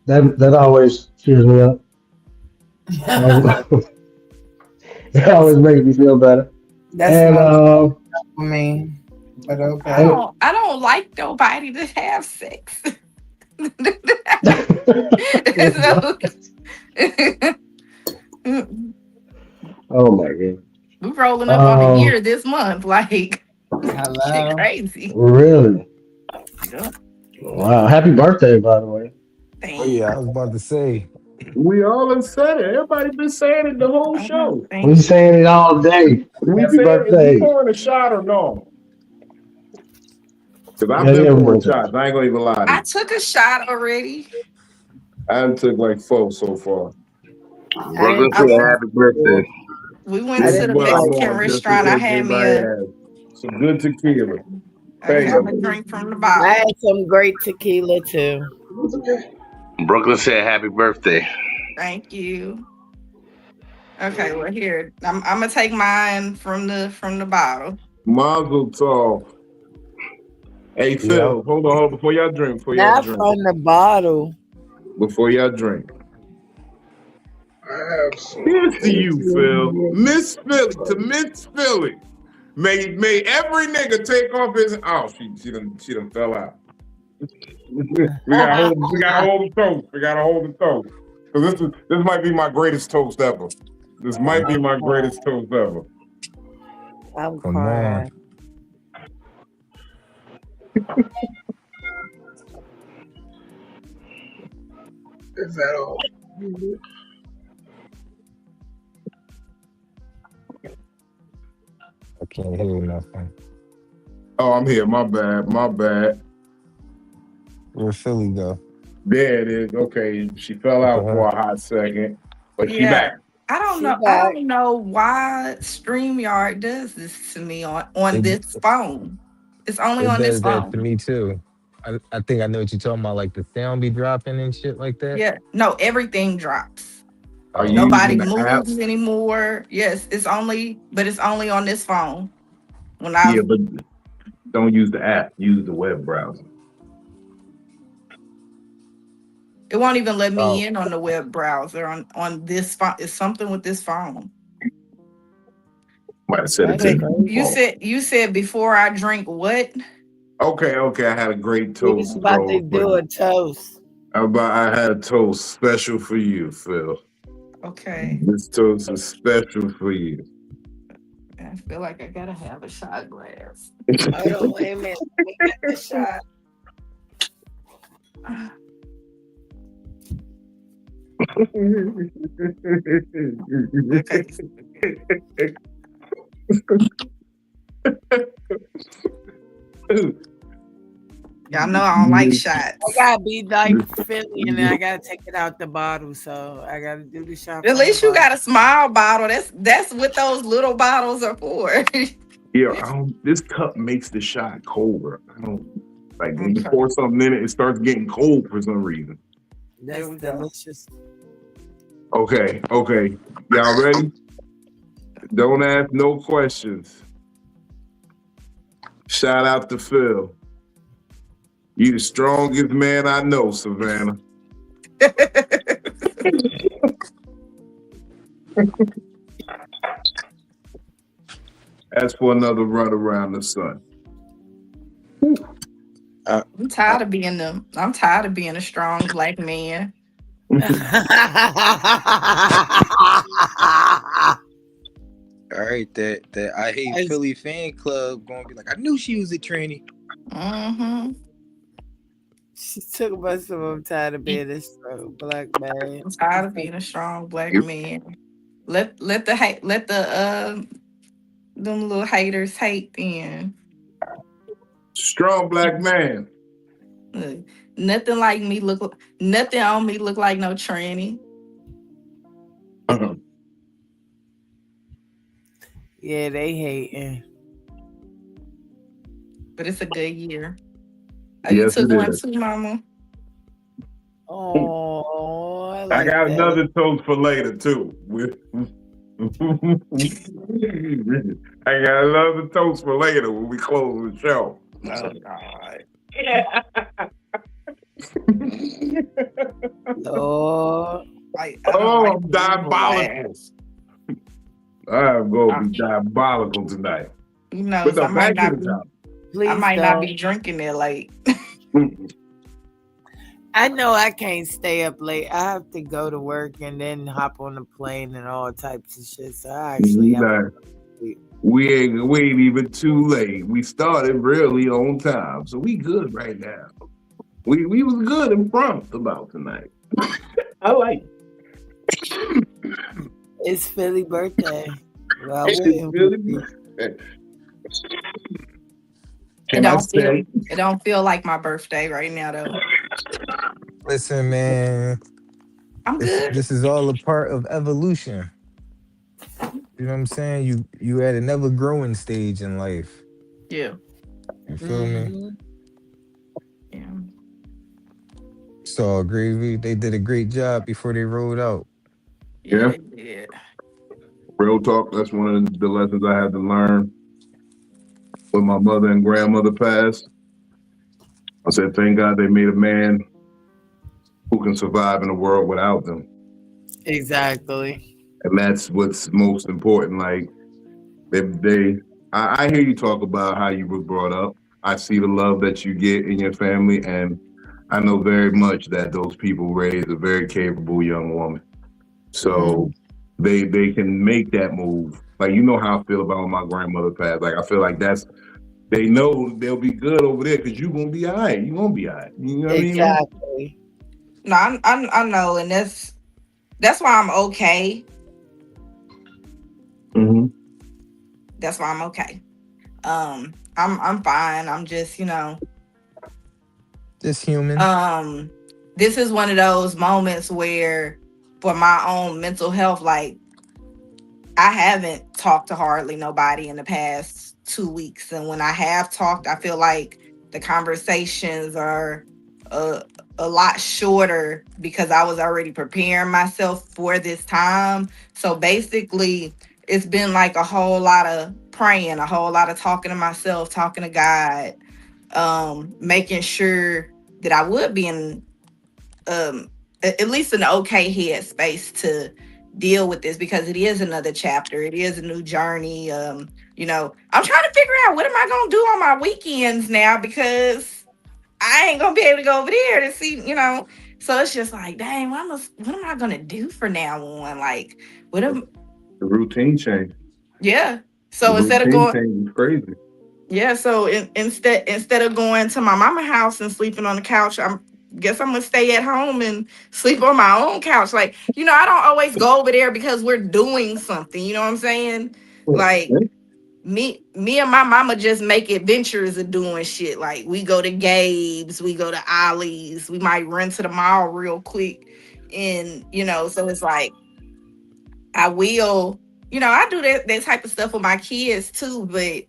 That always cheers me up. It always makes me feel better. That's And not for me, but I okay. and don't I don't like nobody to have sex. So, oh my god. we're rolling up on a Um, year this month. Like shit Hello. crazy. really? Yeah. Wow. Happy birthday, by the way. Oh yeah, I Thanks. was about to say. We all done said it. Everybody been saying it the whole show. We Thank you. saying it all day. We Happy saying, is we birthday. pouring a shot or no? Because I've Yeah, been yeah, we pouring were talking. shots. I ain't gonna even lie to I you. took a shot already. I done took like 4 so far. I Brooklyn didn't I, said take happy birthday. we went I This to is the didn't what I take Mexican want, just in restaurant. I case had me anybody a has some good tequila. I Hey, had a drink from the I bottle. had some great tequila too. Brooklyn said happy birthday. Thank you. Okay, well here I'm gonna take mine from the bottle. Mazel tov. Hey, Yep. Phil, hold on, before y'all drink, Not from the bottle. before y'all drink. Here's to you, Phil. Miss Philly, to Miss Philly. May every nigga take off his. Oh, she done fell out. We gotta hold the toast. We gotta hold the toast. Because this might be my greatest toast ever. This might be my greatest toast ever. I'm Come on. crying. Is that all? I can't hear nothing. Oh, I'm here. My bad. My bad. Where Philly go? There it is. Okay, she fell What the out for hell? a hot second, but she Yeah. back. I don't She know. I back. don't know why StreamYard does this to me on It this phone. It's only it on this does that to phone. me too. I think I know what you're talking about, like the sound be dropping and shit like that. Yeah. No, everything drops. Are Oh, you okay. using Nobody the app? moves anymore. Yes, but it's only on this phone. When Yeah, I but don't use the app. Use the web browser. It won't even let Oh, me in on the web browser on this phone. It's something with this phone. Might have said it That's to Wait, you crazy. before. you said before I drink what? Okay. I had a great We toast was to about go to for do you. a toast. I had a toast special for you, Phil. Okay. This toast is special for you. Yeah. I feel like I gotta have a shot glass. Hold on, wait a minute. Let me get the shot. Y'all know I don't like I shots. gotta be like Philly, and then I gotta take it out the bottle, so I gotta do the shot. At least you got a small bottle. That's what those little bottles are for. Yeah, this cup makes the shot colder. I don't like when you Okay. pour something in it, it starts getting cold for some reason. That's delicious. Okay. Y'all ready? Don't ask no questions. Shout out to Phil. You the strongest man I know, Savannah. As for another run around the sun. I'm tired of being a strong black man. All right, that I hate Philly fan club gonna be like, I knew she was a tranny. Mm-hmm. She took about some. I'm tired of being a strong black man. I'm tired of being a strong black man. Let the them little haters hate then. Strong black man. Look, nothing on me look like no tranny. Yeah, they hating. But it's a good year. Yes, you took it one is. too, mama. Oh, I I got that. another toast for later too. I got another toast for later when we close the show. Oh God. Lord. I'm diabolical. I'm gonna be diabolical tonight. You know, But I might not be. Please I might don't. not be drinking that late. I know I can't stay up late. I have to go to work and then hop on the plane and all types of shit. So I actually we ain't even too late. We started really on time, so we good right now. We was good in front about tonight. I like it. It's Philly birthday. Well, It's Philly birthday. It don't feel like my birthday right now though. Listen, man. I'm good. This is all a part of evolution. You know what I'm saying? You at an ever growing stage in life. Yeah. You feel me? Yeah. It's all gravy. They did a great job before they rolled out. Yeah. Yeah. Real talk, that's one of the lessons I had to learn when my mother and grandmother passed. I said, thank God they made a man who can survive in a world without them. Exactly. And that's what's most important. Like, I hear you talk about how you were brought up. I see the love that you get in your family, and I know very much that those people raised a very capable young woman. So they can make that move. Like, you know how I feel about when my grandmother passed. Like, I feel like they know they'll be good over there because you're gonna be all right. You're gonna be all right. You know what Exactly. I mean? No, I know, and that's why I'm okay. Mm-hmm. That's why I'm okay. I'm fine. I'm just, just human. This is one of those moments where, for my own mental health, like, I haven't talked to hardly nobody in the past 2 weeks, and when I have talked, I feel like the conversations are a lot shorter because I was already preparing myself for this time. So basically, it's been like a whole lot of praying, a whole lot of talking to myself, talking to God, making sure that I would be in at least an okay headspace to deal with this, because it is another chapter. It is a new journey. I'm trying to figure out what am I gonna do on my weekends now, because I ain't gonna be able to go over there to see, So it's just like, dang, what am I gonna do for now on? Like, The routine change. Yeah. So instead of going, is crazy. yeah, so instead of going to my mama's house and sleeping on the couch, I'm gonna stay at home and sleep on my own couch. Like, I don't always go over there because we're doing something. You know what I'm saying? Like me and my mama just make adventures of doing shit. Like we go to Gabe's, we go to Ollie's, we might run to the mall real quick, and so it's like I will, I do that type of stuff with my kids too, but.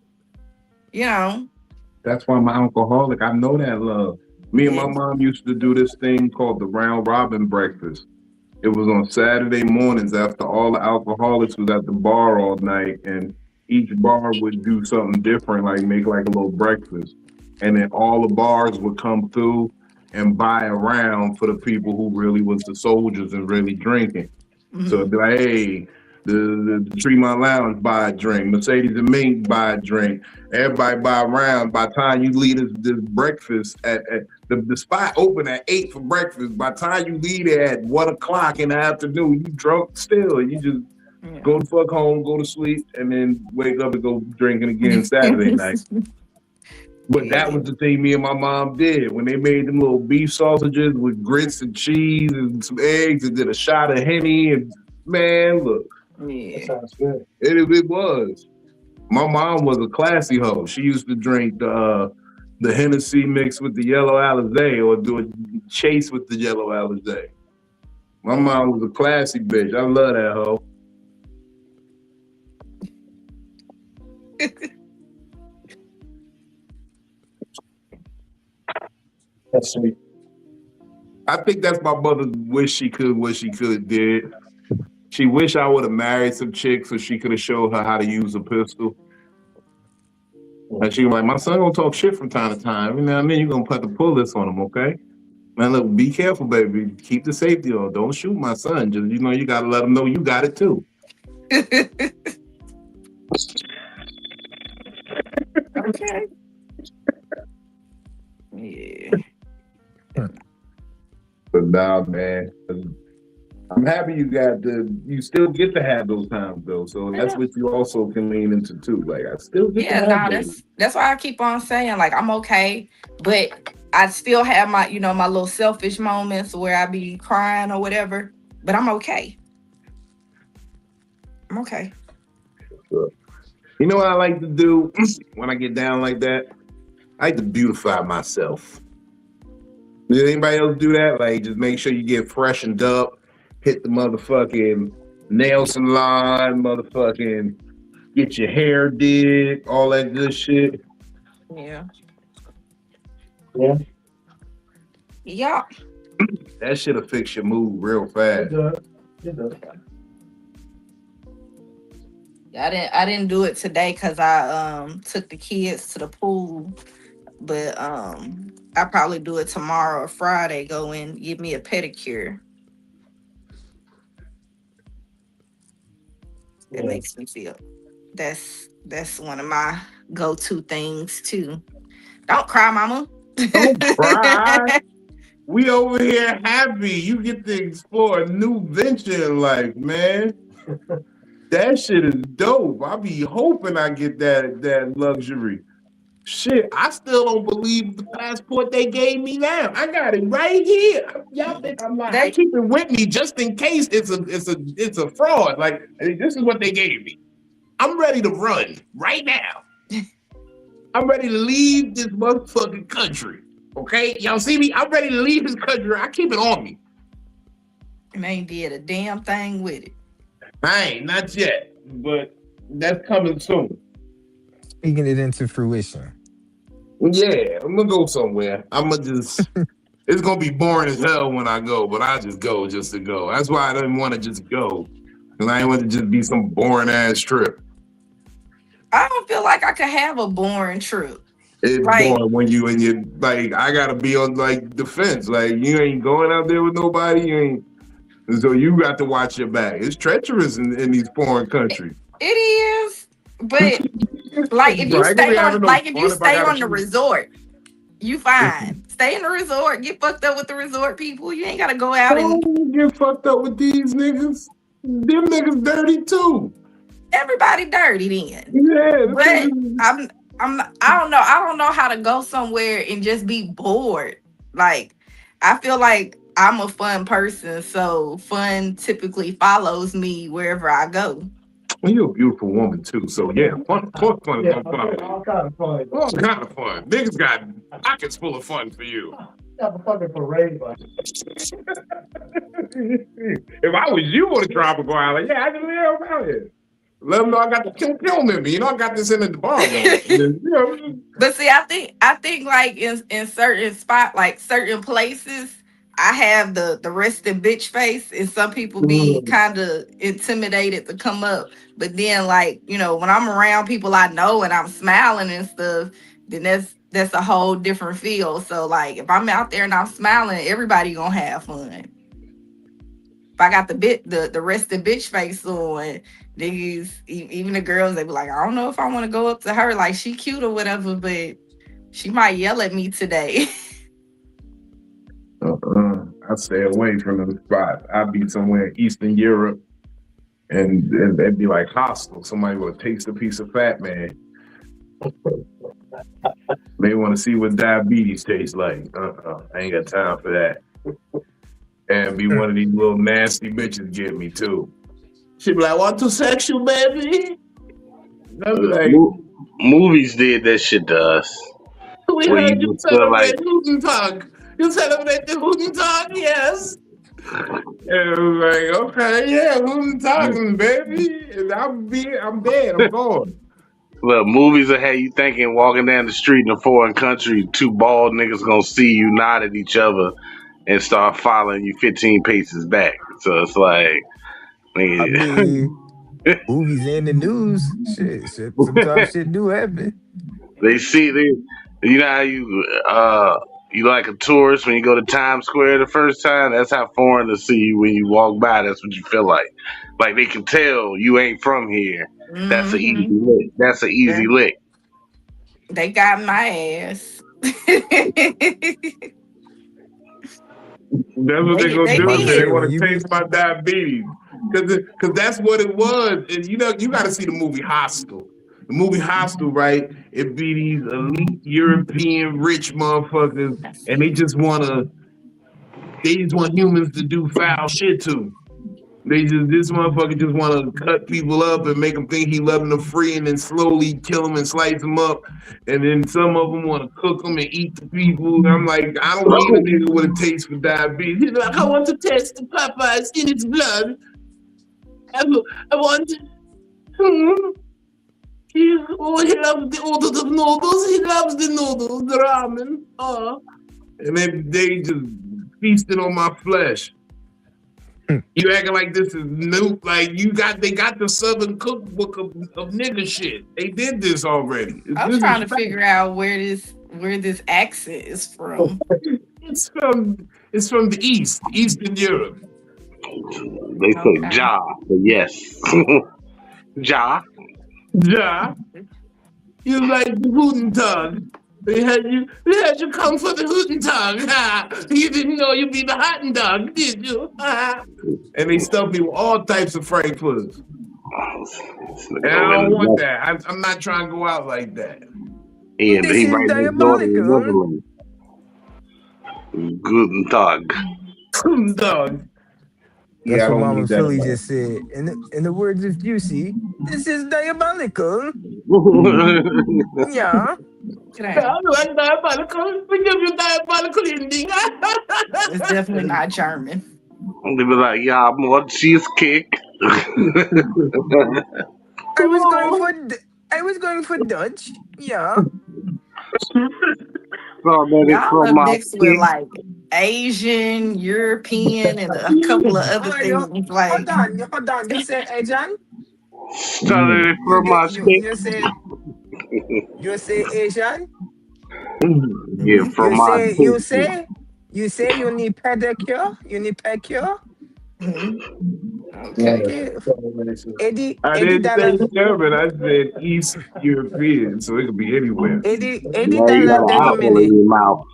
That's why I'm an alcoholic. I know that love. Me and my mom used to do this thing called the round robin breakfast. It was on Saturday mornings after all the alcoholics was at the bar all night, and each bar would do something different, like make like a little breakfast. And then all the bars would come through and buy a round for the people who really was the soldiers and really drinking. Mm-hmm. So it'd be like, hey, the Tremont Lounge buy a drink, Mercedes and Mink buy a drink, everybody buy a round. By the time you leave this breakfast at the spot open at 8 for breakfast, by the time you leave there at 1 o'clock in the afternoon, you drunk still, and you just go the fuck home, go to sleep, and then wake up and go drinking again Saturday night. But that was the thing me and my mom did when they made them little beef sausages with grits and cheese and some eggs and did a shot of Henny, and man, look. Yeah. That sounds good. It was. My mom was a classy hoe. She used to drink the Hennessy mixed with the yellow Alizé, or do a chase with the yellow Alizé. My mom was a classy bitch. I love that hoe. That's sweet. I think that's my mother's wish she could, what she could did. She wish I would have married some chick so she could have showed her how to use a pistol. And she was like, my son gonna talk shit from time to time. You know what I mean? You're gonna put the pull this on him, okay? Man, look, be careful, baby. Keep the safety on. Don't shoot my son. Just, you gotta let him know you got it too. Okay. Yeah. But nah, man. I'm happy you still get to have those times though. So that's what you also can lean into too. Like I still get to have those. That's why I keep on saying, like, I'm okay, but I still have my, my little selfish moments where I be crying or whatever, but I'm okay. I'm okay. You know what I like to do when I get down like that? I like to beautify myself. Did anybody else do that? Like, just make sure you get freshened up, hit the motherfucking nail salon, motherfucking get your hair did, all that good shit. Yeah. Yeah. Yeah. That shit'll fix your mood real fast. It does. I didn't do it today because I took the kids to the pool, but I probably do it tomorrow or Friday. Go in, give me a pedicure. It makes me feel. That's one of my go-to things too. Don't cry, mama. Don't cry. We over here happy. You get to explore a new venture in life, man. That shit is dope. I be hoping I get that luxury. Shit, I still don't believe the passport they gave me now. I got it right here. Y'all think I'm like, I keep it with me just in case it's a fraud. Like, this is what they gave me. I'm ready to run right now. I'm ready to leave this motherfucking country. Okay? Y'all see me? I'm ready to leave this country. I keep it on me. And I ain't did a damn thing with it. I ain't, not yet. But that's coming soon. Speaking it into fruition. Yeah, I'm gonna go somewhere. I'm gonna just. It's gonna be boring as hell when I go, but I just go just to go. That's why I didn't want to just go, because I didn't want to just be some boring ass trip. I don't feel like I could have a boring trip. It's boring when you and you like. I gotta be on like defense. Like you ain't going out there with nobody. You ain't. So you got to watch your back. It's treacherous in these foreign countries. It is, but like if you stay on the resort, you fine. Stay in the resort. Get fucked up with the resort people. You ain't gotta go out and get fucked up with these niggas. Them niggas dirty too. everybody dirty then. Yeah, But I don't know. I don't know how to go somewhere and just be bored. Like, I feel like I'm a fun person, so fun typically follows me wherever I go. well, you're a beautiful woman too, so yeah, fun is gonna fun. all kind of fun. All kind of fun. Niggas got pockets full of fun for you. Have a fucking parade, like. If I was you on a tropical island, yeah, I can live out here. Let them know I got the film in me. You know, I got this in the bar. But see, I think like in certain spot, like certain places, I have the resting bitch face, and some people be kind of intimidated to come up. But then, like, you know, when I'm around people I know and I'm smiling and stuff, then that's a whole different feel. So like, if I'm out there and I'm smiling, everybody gonna have fun. If I got the resting bitch face on, niggas, even the girls, they be like, I don't know if I want to go up to her, like she cute or whatever, but she might yell at me today. I stay away from them spots. I'd be somewhere in Eastern Europe, and they'd be like hostile. Somebody will taste a piece of fat man. They want to see what diabetes tastes like. I ain't got time for that. And be one of these little nasty bitches get me too. She be like, "Want to sex you, baby?" I be like, Movies did that shit to us. "We Where heard you you just feel like celebrate Hutentag. You celebrate the Hutentag, yes." And I was like, "Okay, yeah, Hutentag, baby." And I'm dead. I'm gone. look, movies will have you thinking walking down the street in a foreign country, two bald niggas gonna see you nod at each other and start following you 15 paces back. So it's like, I nigga, mean, movies and the news. Shit. Sometimes shit do happen. you know how you like a tourist when you go to Times Square the first time? That's how foreigners see you when you walk by. That's what you feel like. Like they can tell you ain't from here. That's an easy lick. That's an easy lick. They got my ass. That's what they're gonna do. They Shit, want when to you taste my diabetes, because that's what it was. And you know, you got to see the movie Hostel. The movie Hostel, right? It be these elite European rich motherfuckers, and they just want humans to do foul shit to. This motherfucker just want to cut people up and make them think he letting them free, and then slowly kill them and slice them up. And then some of them want to cook them and eat the people. And I'm like, I don't need a nigga with a taste for diabetes. He's like, I want to test the Popeyes in its blood. I want. He loves the orders of noodles. He loves the noodles, the ramen. And then they just feasted on my flesh. You acting like this is new, like they got the Southern cookbook of nigga shit. They did this already. I'm trying to figure out where this accent is from. It's from the East, Eastern Europe. They say Ja, but yes. Ja. Ja. You like the Hutentag. They had you come for the Hutentag. You didn't know you'd be the Hottendog, did you? And they stuffed me with all types of frankfurters. And I don't want that. I'm not trying to go out like that. Yeah, This he is right next door to the diabolical. Netherlands. Guten Tag. Hutentag. That's I what don't Mama need that Philly much. just said. In the words of Juicy, this is diabolical. Yeah. I like diabolical. We give you diabolical ending. It's definitely not German. They be like, yeah, more cheesecake. I was going for Dutch. Yeah. Strawberry Y'all from are my mixed with like Asian, European, and a couple of other things. Like, Hold on. You say Asian? Strawberry from my stick. You say Asian? Yeah, from my stick. You say you need pedicure? You need pedicure? Okay. Eddie I didn't say Dallas. German. I said East European, so it could be anywhere. Eddie Now you got Dallas an de apple in Dominic. your mouth,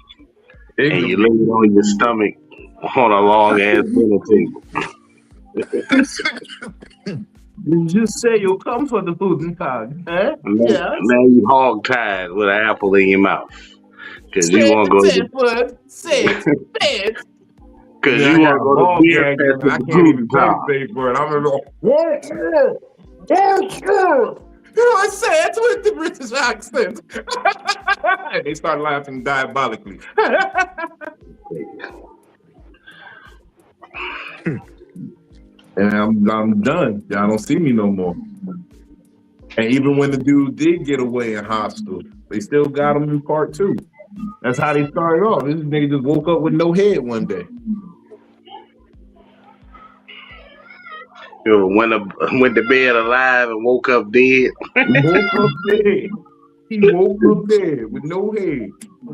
It and could you lay it on your stomach on a long ass dinner table. You just say you'll come for the food and tag. Huh? And Yes. now you hog tied with an apple in your mouth because you want to go Say to it, Bud. Say it. Say it. And because then you I want got to a go to ball Beer gag Fest and at I the can't even say the Groove fake word. I'm gonna go, what's good? What's good? You know, I say it with the British accent. And they start laughing diabolically. And I'm done. Y'all don't see me no more. And even when the dude did get away in Hostel, they still got him in part two. That's how they started off. This nigga just woke up with no head one day. You know, went to bed alive and woke up dead. Woke up dead. He woke up dead with no head.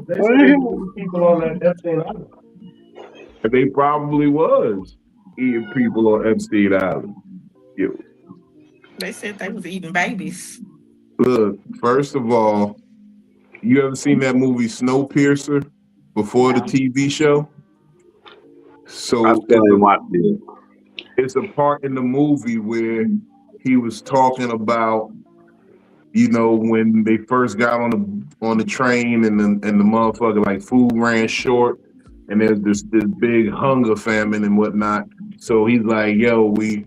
They said they put people on that Epstein Island. And they probably was eating people on Epstein Island. Yeah. They said they was eating babies. Look, first of all, you ever seen that movie Snowpiercer before the No. TV show? I So still ain't watched it. it's a part in the movie where he was talking about, you know, when they first got on the train and the motherfucker like food ran short and there's this big hunger famine and whatnot. So he's like, yo, we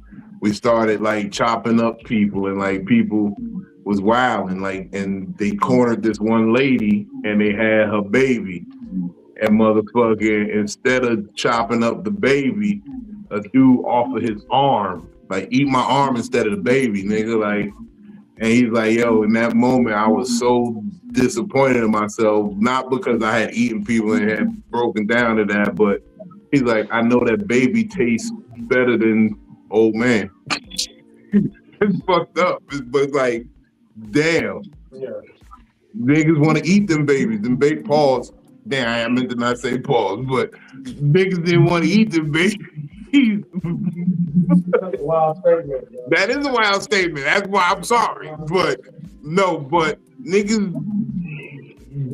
started like chopping up people and like people was wild and they cornered this one lady and they had her baby and motherfucker instead of chopping up the baby, a dude offered his arm like eat my arm instead of the baby, nigga. Like, and he's like, yo, in that moment, I was so disappointed in myself, not because I had eaten people and had broken down to that, but he's like, I know that baby tastes better than old man. It's fucked up, but like, damn, Yeah. niggas want to eat them babies. Them baby pause. Damn, I meant to not say pause, but niggas didn't want to eat them babies. That's a wild statement. Yo. That is a wild statement. That's why I'm sorry. But no, but niggas,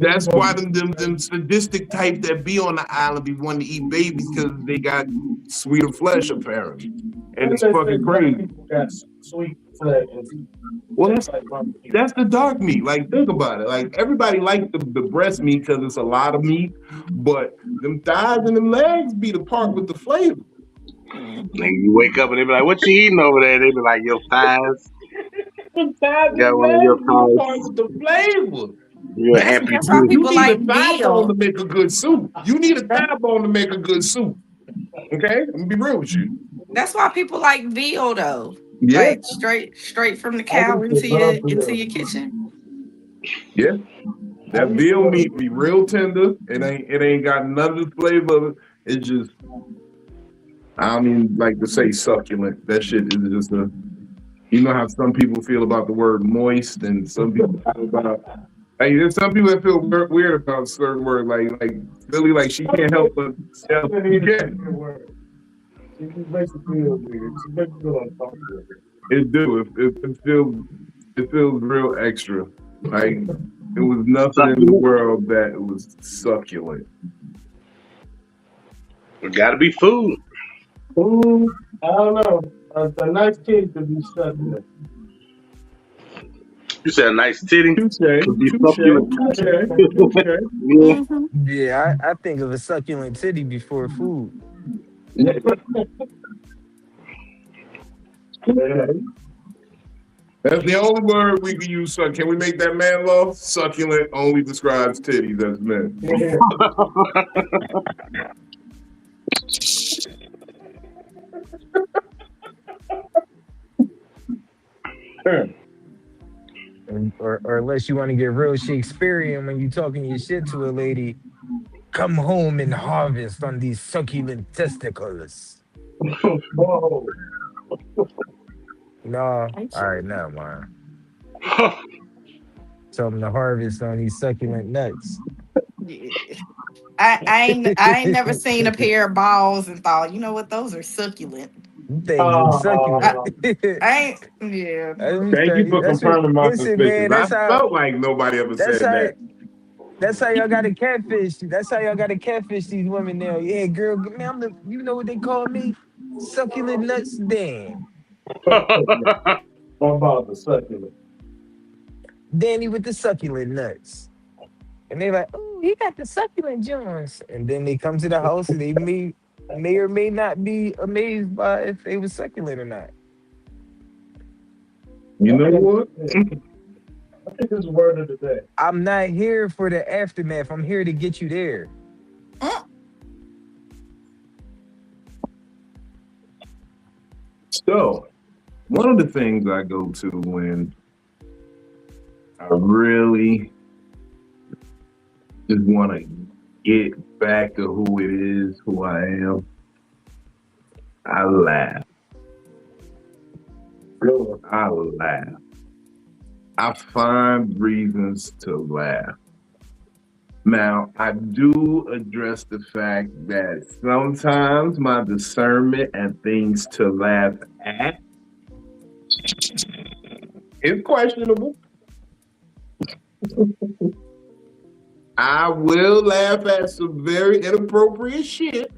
that's why them sadistic type that be on the island be wanting to eat babies because they got sweeter flesh apparently. And it's fucking crazy. People got sweet flesh. Well, that's the dark meat. Like, think about it. Like, everybody likes the breast meat because it's a lot of meat, but them thighs and them legs be the part with the flavor. Like you wake up and they be like, "What you eating over there?" They be like, "Your thighs." Them thighs Got and one of legs your be the part thighs. with the flavor. You're an That's why amputee. You people need a like thigh bone to veal. make a good soup. You need a thigh bone to make a good soup. Okay? I'm gonna be real with you. That's why people like veal though. Yeah, Like straight from the cow into your kitchen. yeah. That veal meat be real tender. It ain't got none of the flavor of it. It's just I don't even like to say succulent. That shit is just a you know how some people feel about the word moist and some people feel about like there's some people that feel weird about certain words like Philly like she can't help but you can. It makes you feel weird. It makes you feel uncomfortable. It do. It feels real extra. Like it was nothing in the Succulent. world that was succulent. It gotta be food. Ooh, I don't know. A nice kid could be succulent. You said a nice titty Touche, could be touche, succulent. touche, touche. Yeah. Mm-hmm. Yeah, I think of a succulent titty before food. That's the only word we can use. Can we make that man law? Succulent only describes titties as men. Or unless you want to get real Shakespearean when you talking your shit to a lady, come home and harvest on these succulent testicles. Whoa. No, all right, now, man. Tell them to harvest on these succulent nuts. Yeah. I ain't never seen a pair of balls and thought, you know what, those are succulent. Things look succulent. I ain't yeah. Thank you for That's what. confirming my Listen, man. suspicions. I felt like nobody ever That's said how. that. That's how y'all got to catfish. That's how y'all got to catfish these women now. Yeah, girl, man, you know what they call me? Succulent nuts, damn. What about the succulent? Danny with the succulent nuts. And they like, oh, he got the succulent joints. And then they come to the house and they may or may not be amazed by if they was succulent or not. You know what? I think this is word of the day. I'm not here for the aftermath. I'm here to get you there. So, one of the things I go to when I really just want to get back to who it is, who I am, I laugh. I laugh. I find reasons to laugh. Now, I do address the fact that sometimes my discernment and things to laugh at is questionable. I will laugh at some very inappropriate shit.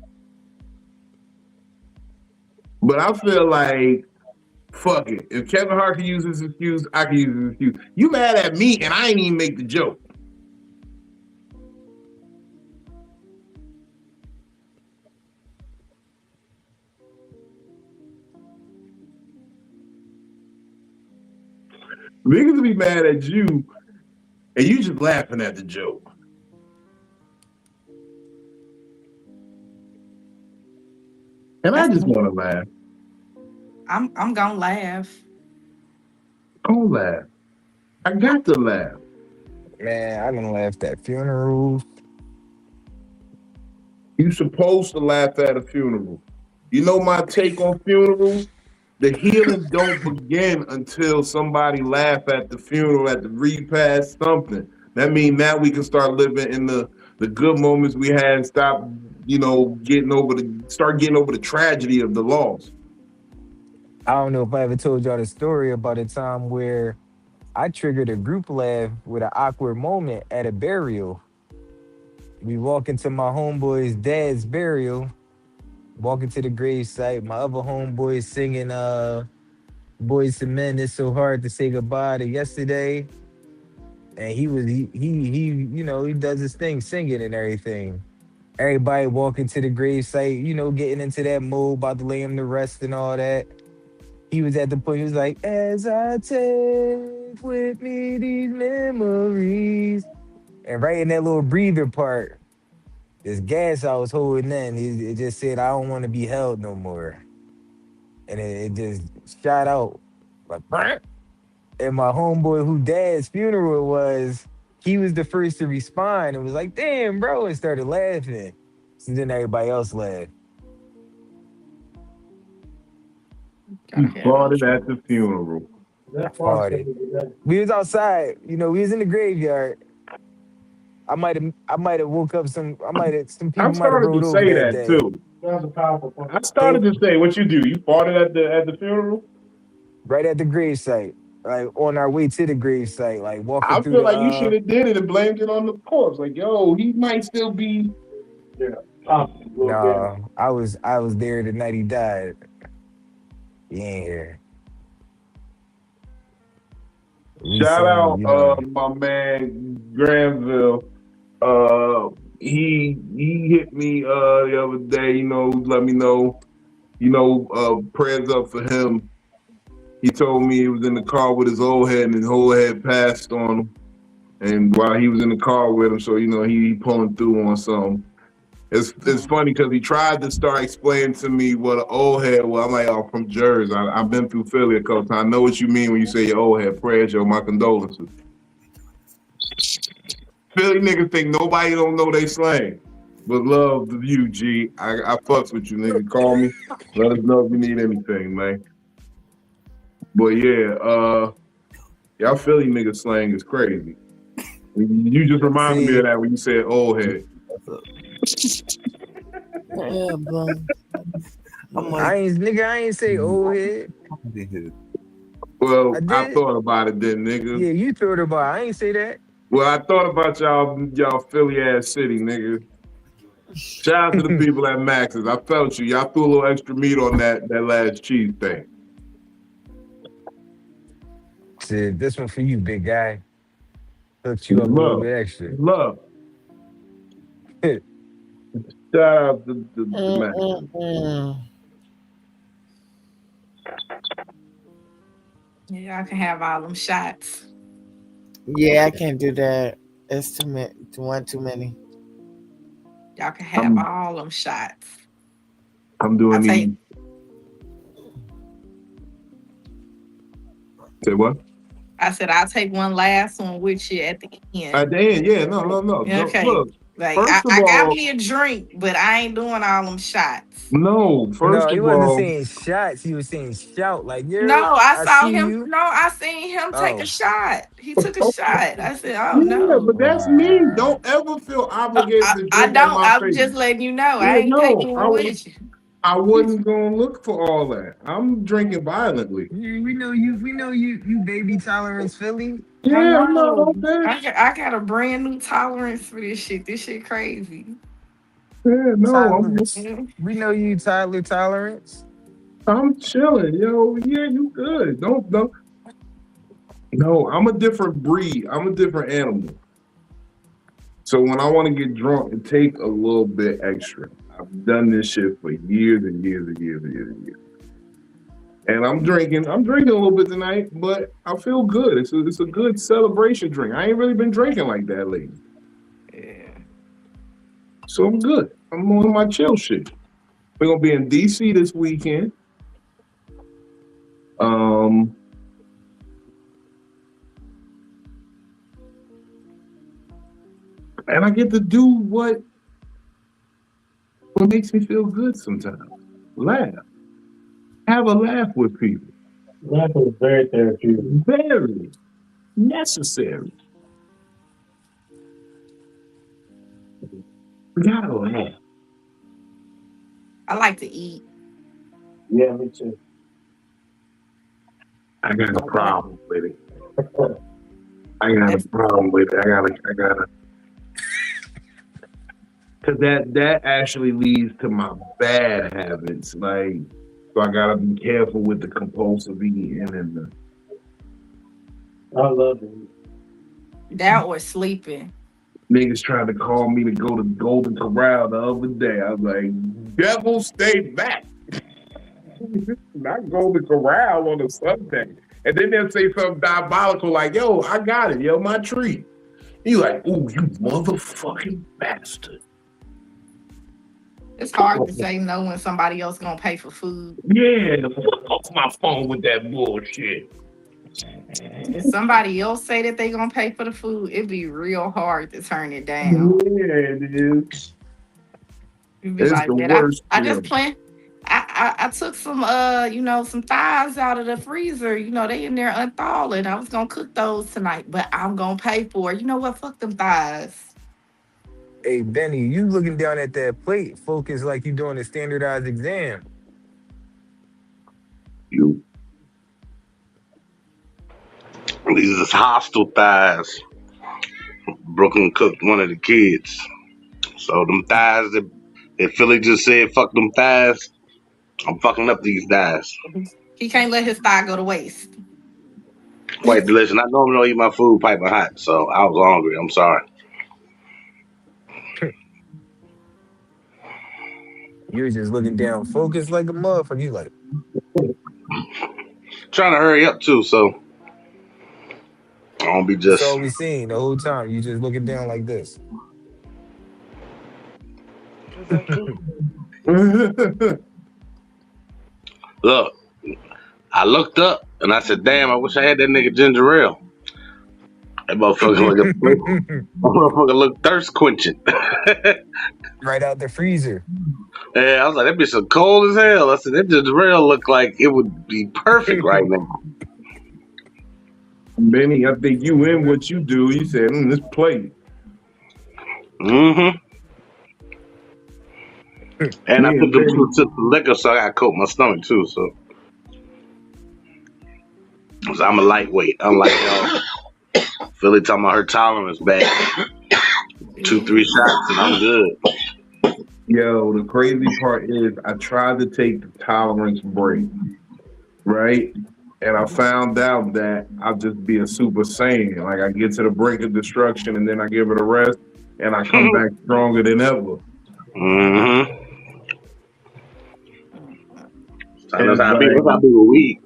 But I feel like, fuck it. If Kevin Hart can use his excuse, I can use his excuse. You mad at me and I ain't even make the joke. Niggas be mad at you and you just laughing at the joke. And I just want to laugh. I'm gonna laugh. Don't laugh. I got to laugh. Man, I done laughed at funerals. You supposed to laugh at a funeral. You know my take on funerals? The healing don't begin until somebody laugh at the funeral, at the repast, something. That means now we can start living in the good moments we had and stop, getting over the tragedy of the loss. I don't know if I ever told y'all the story about a time where I triggered a group laugh with an awkward moment at a burial. We walk into my homeboy's dad's burial, walking to the grave site. My other homeboy singing Boys to Men, It's So Hard to Say Goodbye to Yesterday. And he does his thing singing and everything. Everybody walking to the grave site, getting into that mode, about to lay him to rest and all that. He was at the point, he was like, as I take with me these memories. And right in that little breather part, this gas I was holding in, it just said, I don't want to be held no more. And it just shot out like, "Brr." And my homeboy who dad's funeral was, he was the first to respond and was like, damn, bro, and started laughing. So then everybody else laughed. You farted at the funeral. I farted. We was outside, we was in the graveyard. I might have woke up some people might have rolled over that day. Too. That was a powerful point. I started to say, what you do? You farted at the funeral? Right at the gravesite. Like on our way to the gravesite, like walking I through. I feel like you should have did it and blamed it on the corpse. Like, yo, he might still be. Yeah. No, I was there the night he died. He ain't here. Shout out my man Granville. He hit me the other day, let me know, prayers up for him. He told me he was in the car with his old head and his whole head passed on him. And while he was in the car with him, so he pulling through on something. It's funny because he tried to start explaining to me what an old head was. I'm like, oh, from Jersey. I've been through Philly a couple times. I know what you mean when you say your old head. Prayers, yo, my condolences. Philly niggas think nobody don't know they slang. But love to you, G. I fucks with you, nigga. Call me. Let us know if you need anything, man. But yeah, y'all Philly niggas slang is crazy. You just reminded me of that when you said old head. Yeah, bro. I ain't say old head. Well, I thought about it then, nigga. Yeah, you thought about it. I ain't say that. Well, I thought about y'all Philly ass city, nigga. Shout out to the people at Max's. I felt you. Y'all threw a little extra meat on that last cheese thing. shit. This one for you, big guy. Hooked you up a little Love, bit extra. love. Shout out to Matt. Yeah, y'all can have all them shots. Yeah, I can't do that. It's too many. One too many. Y'all can have all them shots. I'm doing I'll take. these. Say what? I said I'll take one last one with you at the end. At the end, yeah, no. Okay. Look, Like first of I got all, me a drink, but I ain't doing all them shots. no. No, First he of wasn't all, saying shots. He was saying shout. Like, No, I I saw see him. you. No, I seen him take a Oh, shot. He took a shot. I said, "Oh yeah, but no, that's me. wow. Don't ever feel obligated to I drink at don't." my I'm face. just letting you know. I Yeah, ain't no, taking one with you. I wasn't gonna look for all that. I'm drinking violently. We know you. We know you. You baby tolerance Philly. I Yeah, I'm not know. on that. I got a brand new tolerance for this shit. This shit crazy. Yeah, no, Tolerance. We know you, Tyler tolerance. I'm chilling, yo. Yeah, you good. Don't. No, I'm a different breed. I'm a different animal. So when I want to get drunk, it take a little bit extra. I've done this shit for years and years and years and years and years. And I'm drinking a little bit tonight, but I feel good. It's a good celebration drink. I ain't really been drinking like that lately. Yeah. So I'm good. I'm on my chill shit. We're gonna be in DC this weekend. And I get to do what makes me feel good sometimes. Laugh. Have a laugh with people. That was very therapeutic. Very necessary. We gotta laugh. I like to eat. Yeah, me too. I got a problem with it. I got a problem with it. I gotta. Cause that actually leads to my bad habits. Like, so I gotta be careful with the compulsive eating and the. I love it. That or sleeping. Niggas tried to call me to go to Golden Corral the other day. I was like, devil stay back. Not Golden Corral on a Sunday. And then they'll say something diabolical like, yo, I got it, yo, my treat. You like, ooh, you motherfucking bastard. It's hard to say no when somebody else gonna pay for food. Yeah, fuck off my phone with that bullshit. If somebody else say that they gonna pay for the food, it'd be real hard to turn it down. Yeah, it is. You'd be It's like the that. worst. I just plan. I took some some thighs out of the freezer. They in there unthawing. I was gonna cook those tonight, but I'm gonna pay for it. You know what? Fuck them thighs. Hey Benny, you looking down at that plate, focus like you doing a standardized exam. You. These is hostile thighs. Brooklyn cooked one of the kids. So them thighs that Philly just said, fuck them thighs, I'm fucking up these thighs. He can't let his thigh go to waste. Quite delicious. I normally don't eat my food piping hot, so I was hungry. I'm sorry. You was just looking down, focused like a motherfucker. You like Trying to hurry up too, so I don't be that's just. all we seen the whole time. You just looking down like this. Look, I looked up and I said, damn, I wish I had that nigga ginger ale. That motherfucker look thirst quenching. Right out the freezer. Yeah, I was like, that bitch so cold as hell. I said, that ginger ale look like it would be perfect right now. Benny, I think you in what you do. You said, this plate. Mm-hmm. And I put them 2 sips of liquor, so I got to coat my stomach too. So I'm a lightweight. I'm like, Philly talking about her tolerance back. 2-3 shots and I'm good. Yo, the crazy part is I tried to take the tolerance break, right? And I found out that I'll just be a super saiyan. Like I get to the brink of destruction and then I give it a rest and I come back stronger than ever. Mm-hmm. And That's how like, people weak.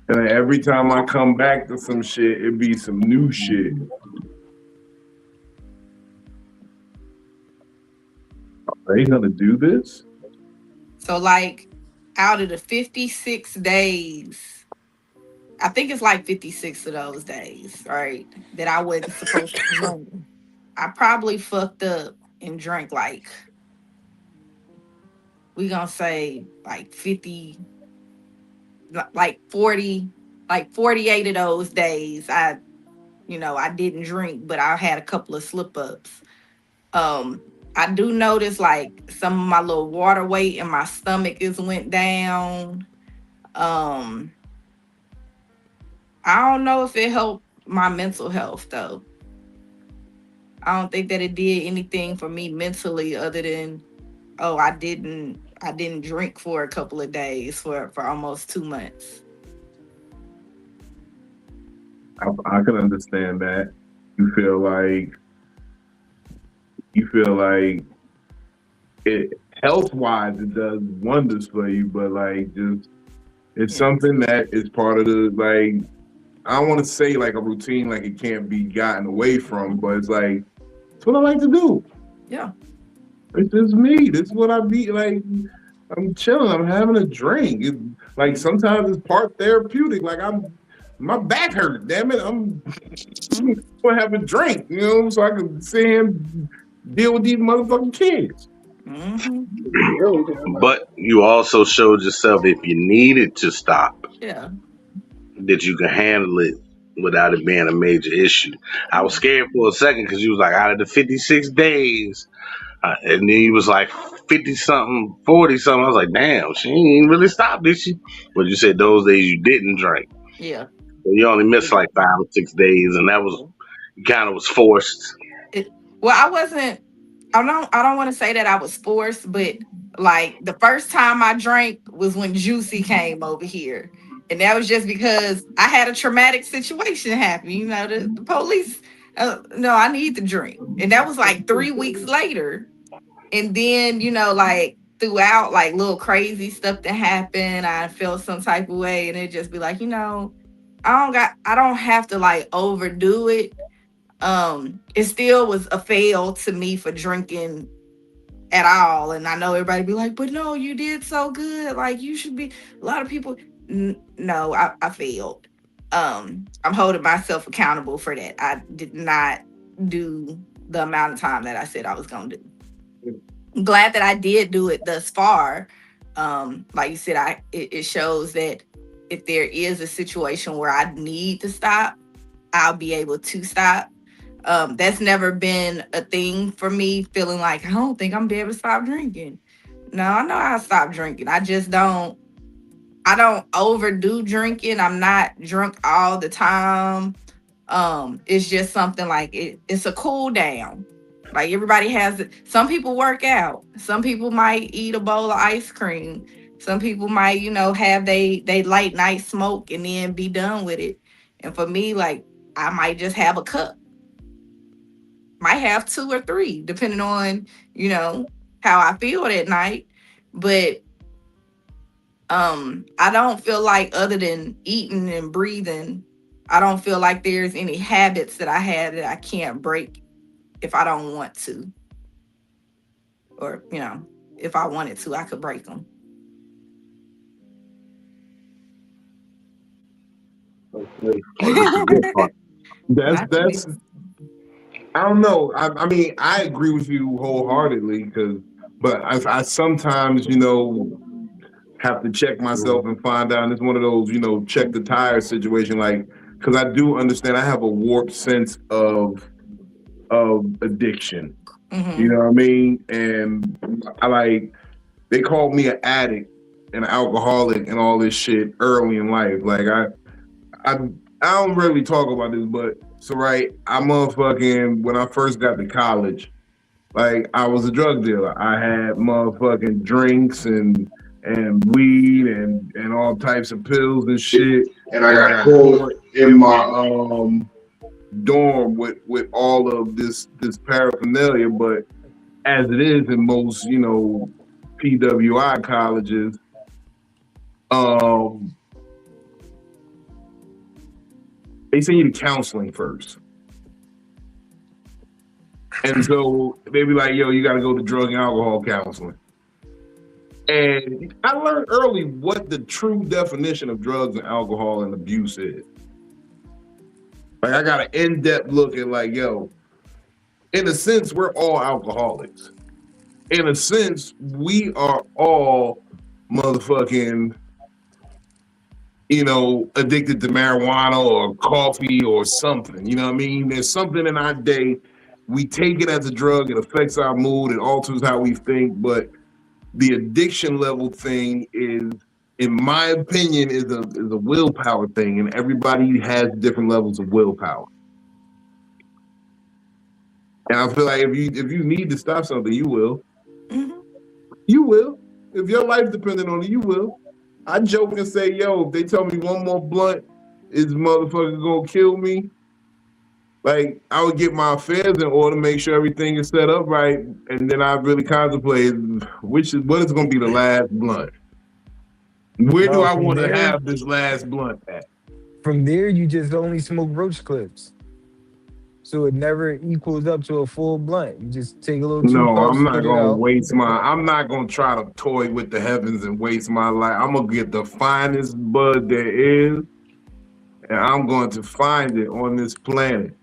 and every time I come back to some shit, it be some new shit. Are they gonna do this? So like out of the 56 days, I think it's like 56 of those days, right? That I wasn't supposed to drink. I probably fucked up and drank like, we gonna say like 50, like 40, like 48 of those days. I didn't drink, but I had a couple of slip ups. I do notice like some of my little water weight in my stomach is went down. Um, I don't know if it helped my mental health though. I don't think that it did anything for me mentally other than, oh, I didn't drink for a couple of days for almost 2 months. I can understand that. You feel like it health wise it does wonders for you, but like just it's something that is part of the like I don't want to say like a routine like it can't be gotten away from, but it's like it's what I like to do. Yeah. It's just me. This is what I be like. I'm chilling. I'm having a drink. Like sometimes it's part therapeutic. Like my back hurt. Damn it, I'm gonna have a drink. You know, so I can sit here and deal with these motherfucking kids. Mm-hmm. But you also showed yourself if you needed to stop, Yeah. that you can handle it without it being a major issue. I was scared for a second because you was like, out of the 56 days, and then he was like 50 something, 40 something. I was like, damn, she ain't really stopped, did she? But you said those days you didn't drink. Yeah. So you only missed like 5 or 6 days, and that was kind of was forced. Well, I wasn't. I don't want to say that I was forced, but like the first time I drank was when Juicy came over here, and that was just because I had a traumatic situation happen. You know, the police. No, I need to drink, and that was like 3 weeks later. And then like throughout, like little crazy stuff that happened, I felt some type of way, and it just be like, I don't have to like overdo it. It still was a fail to me for drinking at all. And I know everybody be like, but no, you did so good. Like you should be. A lot of people, no, I failed. I'm holding myself accountable for that. I did not do the amount of time that I said I was gonna do. I'm glad that I did do it thus far. Like you said, it shows that if there is a situation where I need to stop, I'll be able to stop. That's never been a thing for me, feeling like I don't think I'm be able to stop drinking. No, I know I'll stop drinking. I don't overdo drinking. I'm not drunk all the time. It's just something like it's a cool down. Like everybody has it. Some people work out. Some people might eat a bowl of ice cream. Some people might, have they late night smoke and then be done with it. And for me, like I might just have a cup. Might have 2 or 3, depending on, how I feel that night. But I don't feel like, other than eating and breathing, I don't feel like there's any habits that I have that I can't break if I don't want to. Or, if I wanted to, I could break them. That's I don't know. I mean, I agree with you wholeheartedly but I sometimes, have to check myself and find out. And it's one of those, check the tire situation. Like, because I do understand I have a warped sense of addiction. Mm-hmm. You know what I mean? And they called me an addict and an alcoholic and all this shit early in life. Like I don't really talk about this, but so right, I motherfucking when I first got to college, like I was a drug dealer. I had motherfucking drinks and and weed and all types of pills and shit. And I got caught in my dorm with all of this paraphernalia. But as it is in most, PWI colleges, they send you to counseling first. And so they be like, yo, you got to go to drug and alcohol counseling. And I learned early what the true definition of drugs and alcohol and abuse is. Like, I got an in-depth look at like, yo, in a sense, we're all alcoholics. In a sense, we are all motherfucking, addicted to marijuana or coffee or something. You know what I mean? There's something in our day. We take it as a drug. It affects our mood. It alters how we think. But the addiction level thing is, in my opinion, is a willpower thing. And everybody has different levels of willpower. And I feel like if you need to stop something, you will. Mm-hmm. You will. If your life depended on it, you will. I joke and say, yo, if they tell me one more blunt is motherfucker gonna kill me, like, I would get my affairs in order, make sure everything is set up right, and then I really contemplate what is gonna be the last blunt. Where do I want to have this last blunt at? From there, you just only smoke roach clips. So it never equals up to a full blunt. You just take a little two No, puffs, I'm not spit it gonna out. waste I'm not gonna try to toy with the heavens and waste my life. I'm gonna get the finest bud there is, and I'm going to find it on this planet.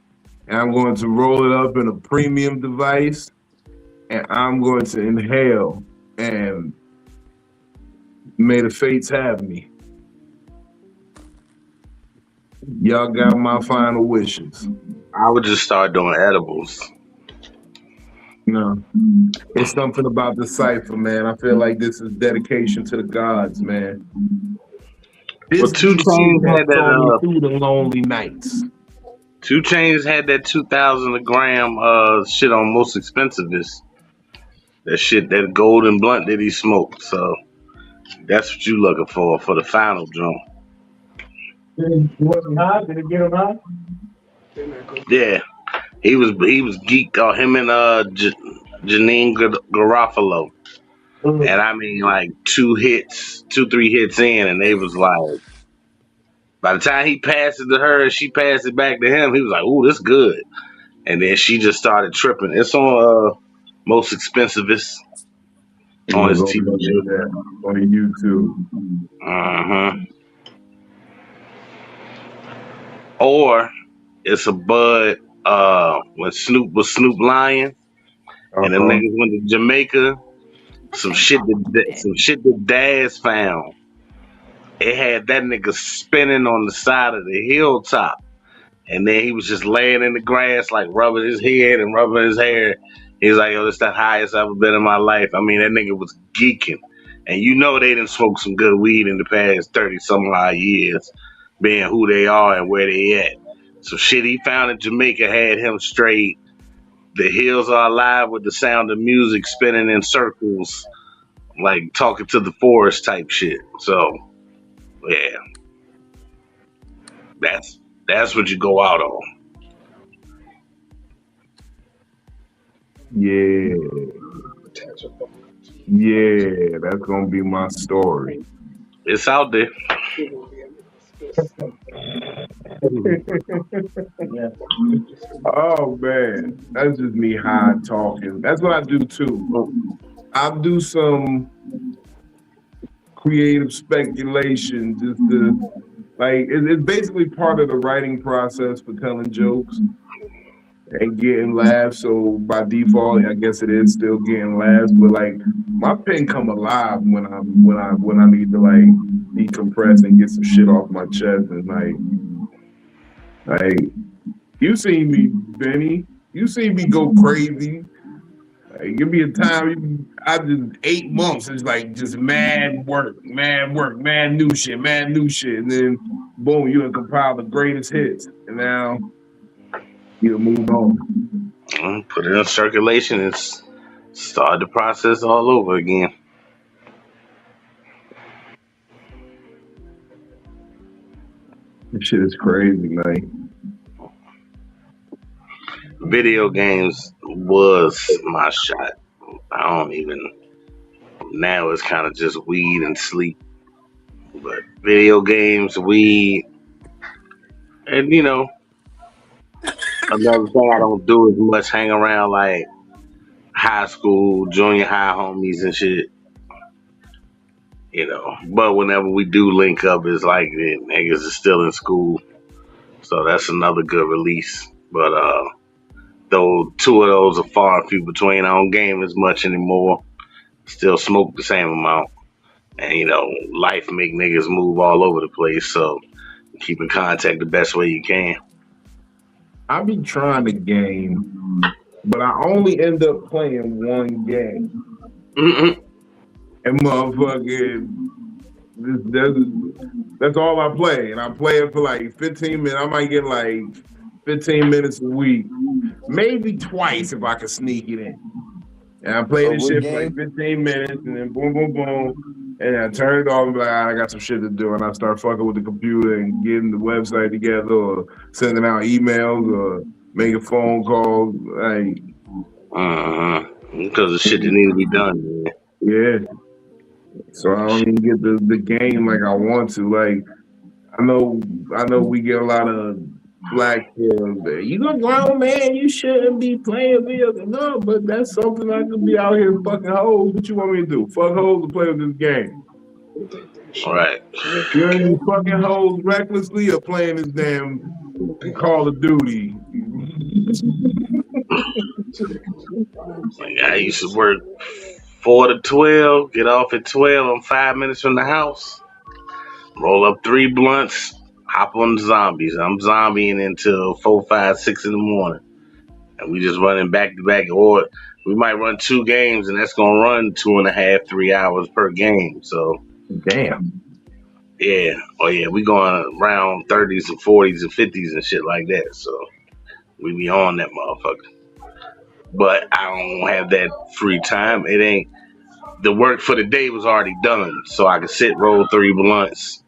And I'm going to roll it up in a premium device, and I'm going to inhale, and may the fates have me. Y'all got my final wishes. I would just start doing edibles. No. It's something about the cipher, man. I feel like this is dedication to the gods, man. This 2 Chainz had that through the lonely nights. 2 Chainz had that 2,000 a gram shit on Most Expensivest. That shit, that golden blunt that he smoked. So that's what you looking for the final drum. Did it get him high? Yeah, he was geeked on him and Janine Garofalo. And I mean, like 3 hits in, and they was like, by the time he passed it to her and she passed it back to him, he was like, "Ooh, this good." And then she just started tripping. It's on Most Expensivest on his TV on YouTube. Or it's a bud when Snoop was Snoop Lion, and them niggas went to Jamaica. Some shit that Daz found. It had that nigga spinning on the side of the hilltop. And then he was just laying in the grass, like rubbing his head and rubbing his hair. He's like, yo, this the highest I've ever been in my life. I mean, that nigga was geeking. And you know they done smoked some good weed in the past 30-some-odd years, being who they are and where they at. So shit he found in Jamaica had him straight. The hills are alive with the sound of music spinning in circles, like talking to the forest type shit. So, yeah. That's what you go out on. Yeah. Yeah, that's gonna be my story. It's out there. Oh man, that's just me high talking. That's what I do too. I do some creative speculation, just to like it's basically part of the writing process for telling jokes and getting laughs. So by default, I guess it is still getting laughs. But like my pen come alive when I need to like decompress and get some shit off my chest and like you seen me, Benny. You seen me go crazy. Like, give me a time. I did 8 months. It's like just mad work, mad new shit. And then boom, you have compiled the greatest hits. And now you move on. Put it in circulation and start the process all over again. This shit is crazy, man. Video games was my shot. I don't even. Now it's kind of just weed and sleep. But video games, weed, and another thing I don't do as much hang around like high school, junior high homies and shit. But whenever we do link up, it's like the niggas is still in school, so that's another good release. But though two of those are far and few between, I don't game as much anymore. Still smoke the same amount, and life make niggas move all over the place. So keep in contact the best way you can. I be trying to game, but I only end up playing one game. Mm-mm. And motherfucker, that's all I play. And I play it for like 15 minutes. I might get like 15 minutes a week. Maybe twice if I can sneak it in. And I play this shit for like 15 minutes and then boom, boom, boom. And I turn it off and be like, I got some shit to do. And I start fucking with the computer and getting the website together or sending out emails or making phone calls. Like, because the shit that need to be done, man. Yeah. So I don't even get the game like I want to. Like, I know we get a lot of black kids there. You a grown man, you shouldn't be playing video games. No, but that's something I could be out here fucking hoes. What you want me to do? Fuck hoes and play with this game. Right. You ain't even fucking hoes recklessly or playing this damn Call of Duty. I used to work 4 to 12, get off at 12. I'm 5 minutes from the house. Roll up 3 blunts, hop on the zombies. I'm zombieing until 4, 5, 6 in the morning. And we just running back to back. Or we might run 2 games, and that's going to run 2.5, 3 hours per game. So, damn. Yeah. Oh, yeah. We going around 30s and 40s and 50s and shit like that. So, we be on that motherfucker. But I don't have that free time. It ain't. The work for the day was already done. So I could sit, roll 3 blunts,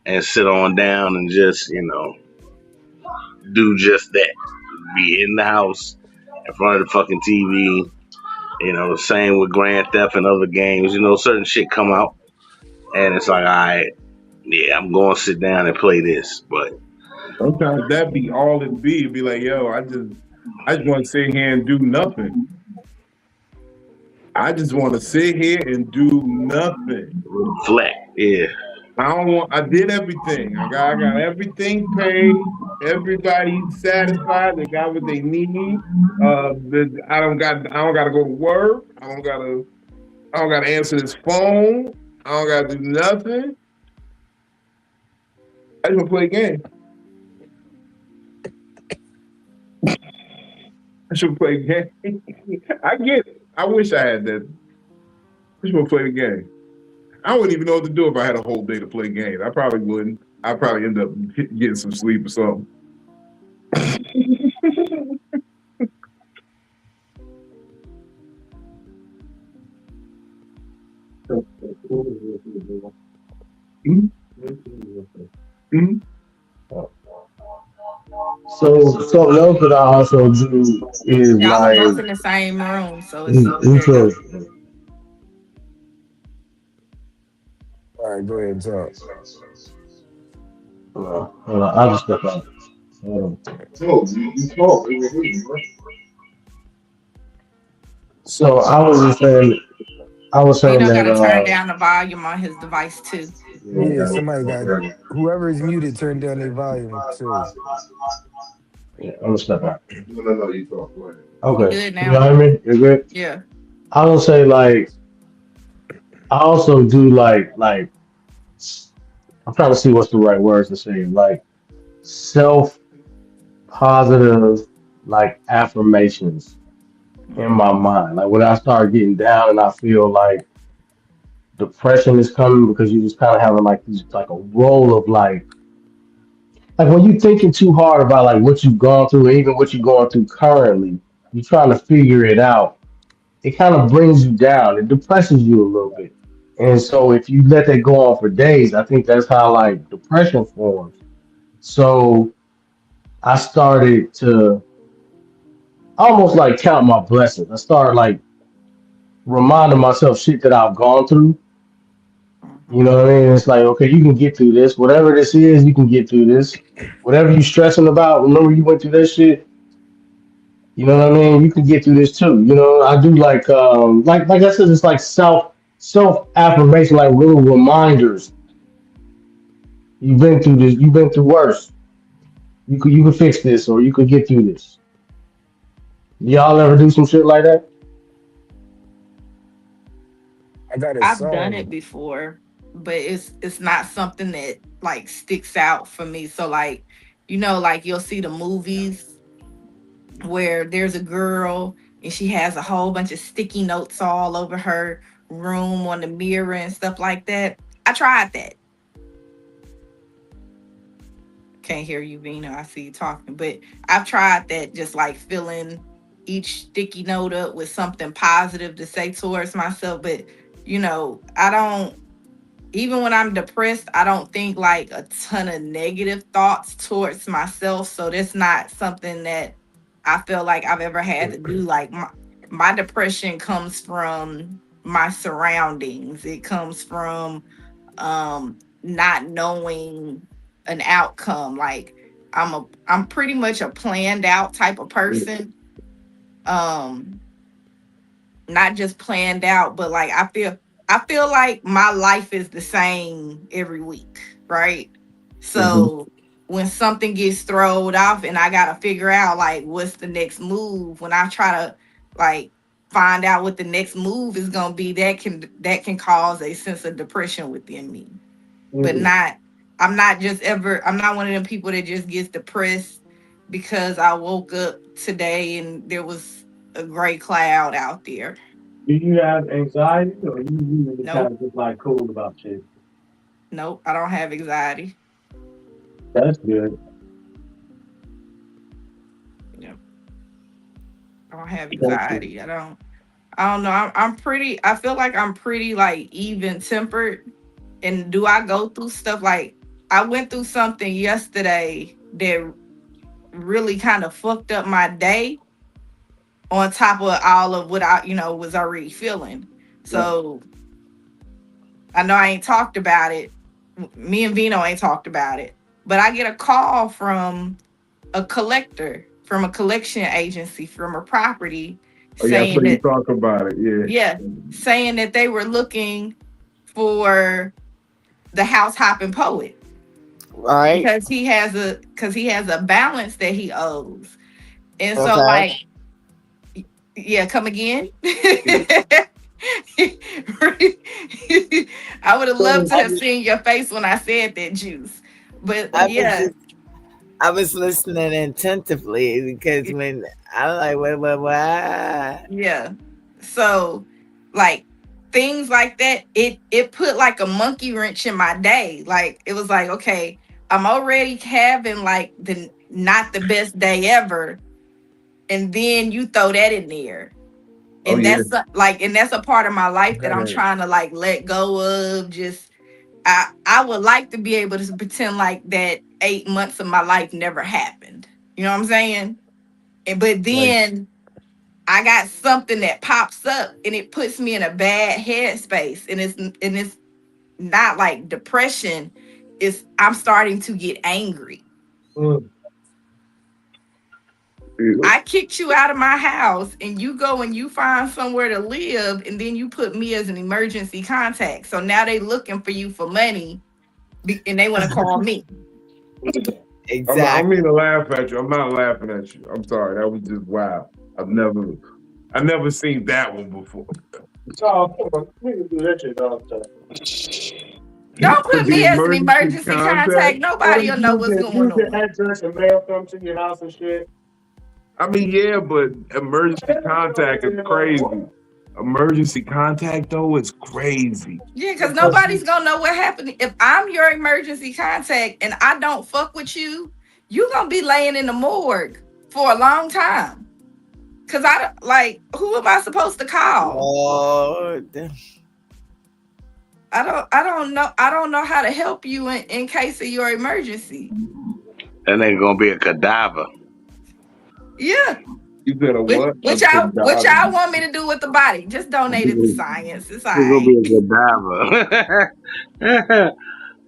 and sit on down and just, do just that. Be in the house, in front of the fucking TV. Same with Grand Theft and other games. Certain shit come out, and it's like, all right, yeah, I'm going to sit down and play this. But sometimes that be all it be. It'd be like, yo, I just want to sit here and do nothing. I just want to sit here and do nothing. Flat, yeah. I did everything. I got everything paid. Everybody's satisfied. They got what they need. I don't got to go to work. I don't got to answer this phone. I don't got to do nothing. I just want to play a game. I should play a game. I get it. I wish I had that. I just want to play the game. I wouldn't even know what to do if I had a whole day to play games. I probably wouldn't. I'd probably end up getting some sleep or something. Mm-hmm. So something else that I also do is Y'all like both in the same room, so it's All right, go ahead, talk. Hold on, I'll just step out. So I was saying that gotta turn down the volume on his device too. Yeah, somebody got whoever is muted turn down their volume too. Yeah, I'm gonna step out. No, you talk. Go ahead. Okay. Good now. You know what I mean? You're good? Yeah. I will say like I also do like I'm trying to see what's the right words to say. Like self positive like affirmations in my mind. Like when I start getting down and I feel like depression is coming because you just kind of having like these like a roll of like when you're thinking too hard about like what you've gone through, or even what you're going through currently, you're trying to figure it out. It kind of brings you down. It depresses you a little bit. And so if you let that go on for days, I think that's how like depression forms. So I started to almost like count my blessings. I started like reminding myself shit that I've gone through. You know what I mean? It's like, okay, you can get through this. Whatever this is, you can get through this. Whatever you stressing about, remember you went through that shit. You know what I mean? You can get through this too. You know, I do like I said, it's like self affirmation, like little reminders. You've been through this. You've been through worse. You could fix this, or you could get through this. Y'all ever do some shit like that? I got a I've done it song. before, but it's not something that like sticks out for me. So like, like you'll see the movies where there's a girl and she has a whole bunch of sticky notes all over her room on the mirror and stuff like that. I tried that. Can't hear you, Vina. I see you talking, but I've tried that, just like filling each sticky note up with something positive to say towards myself. But I don't, even when I'm depressed, I don't think like a ton of negative thoughts towards myself. So that's not something that I feel like I've ever had to do. Like my depression comes from my surroundings. It comes from not knowing an outcome. Like I'm pretty much a planned out type of person. Um Not just planned out, but like I feel like my life is the same every week, right? Mm-hmm. So when something gets thrown off and I gotta figure out like what's the next move, when I try to like find out what the next move is gonna be, that can cause a sense of depression within me. But Mm-hmm. I'm not one of them people that just gets depressed because I woke up today and there was a gray cloud out there. Do you have anxiety, or you usually kind Nope. of just like cool about shit? Nope, I don't have anxiety. That's good. Yep, I don't have That's good. anxiety. I don't know. I feel like I'm pretty like even tempered. And do I go through stuff like I went through something yesterday that really kind of fucked up my day on top of all of what I was already feeling. Right. So I know I ain't talked about it. Me and Vino ain't talked about it. But I get a call from a collector, from a collection agency, from a property Oh yeah, so saying you that, talk about it, yeah. yeah, saying that they were looking for the house hopping poet Right. because he has a balance that he owes. And so Okay. like, yeah, come again. I would have loved to I have was, seen your face when I said that, Juice. But I was yeah, just, I was listening attentively because when I was like, what? yeah. So like things like that, it put like a monkey wrench in my day. Like it was like, okay, I'm already having like the not the best day ever, and then you throw that in there. Oh And yeah. that's a part of my I life that I'm gotta trying to like let go of. Just I would like to be able to pretend like that 8 months of my life never happened. You know what I'm saying? But Like then I got something that pops up and it puts me in a bad headspace, and it's not like depression. It's I'm starting to get angry. Mm. I kicked you out of my house and you go and you find somewhere to live, and then you put me as an emergency contact. So now they looking for you for money and they want to call me. I don't mean Exactly. to laugh at you. I'm not laughing at you. I'm sorry. That was just wow. I never seen that one before. Oh, come on. We can do that shit all the time. Don't put The me as an emergency emergency contact. contact. Or Nobody will know use what's use going the on. address and mail come to your house and shit. I mean, yeah, but emergency contact is crazy. Emergency contact though is crazy. Yeah, because nobody's gonna know what happened. If I'm your emergency contact and I don't fuck with you, you gonna be laying in the morgue for a long time. Cause I don't like, who am I supposed to call? Lord. I don't know. I don't know how to help you in case of your emergency. That nigga gonna be a cadaver. Yeah. You said a what? What y'all want me to do with the body? Just donate it to science. It's all He's gonna be right. a cadaver.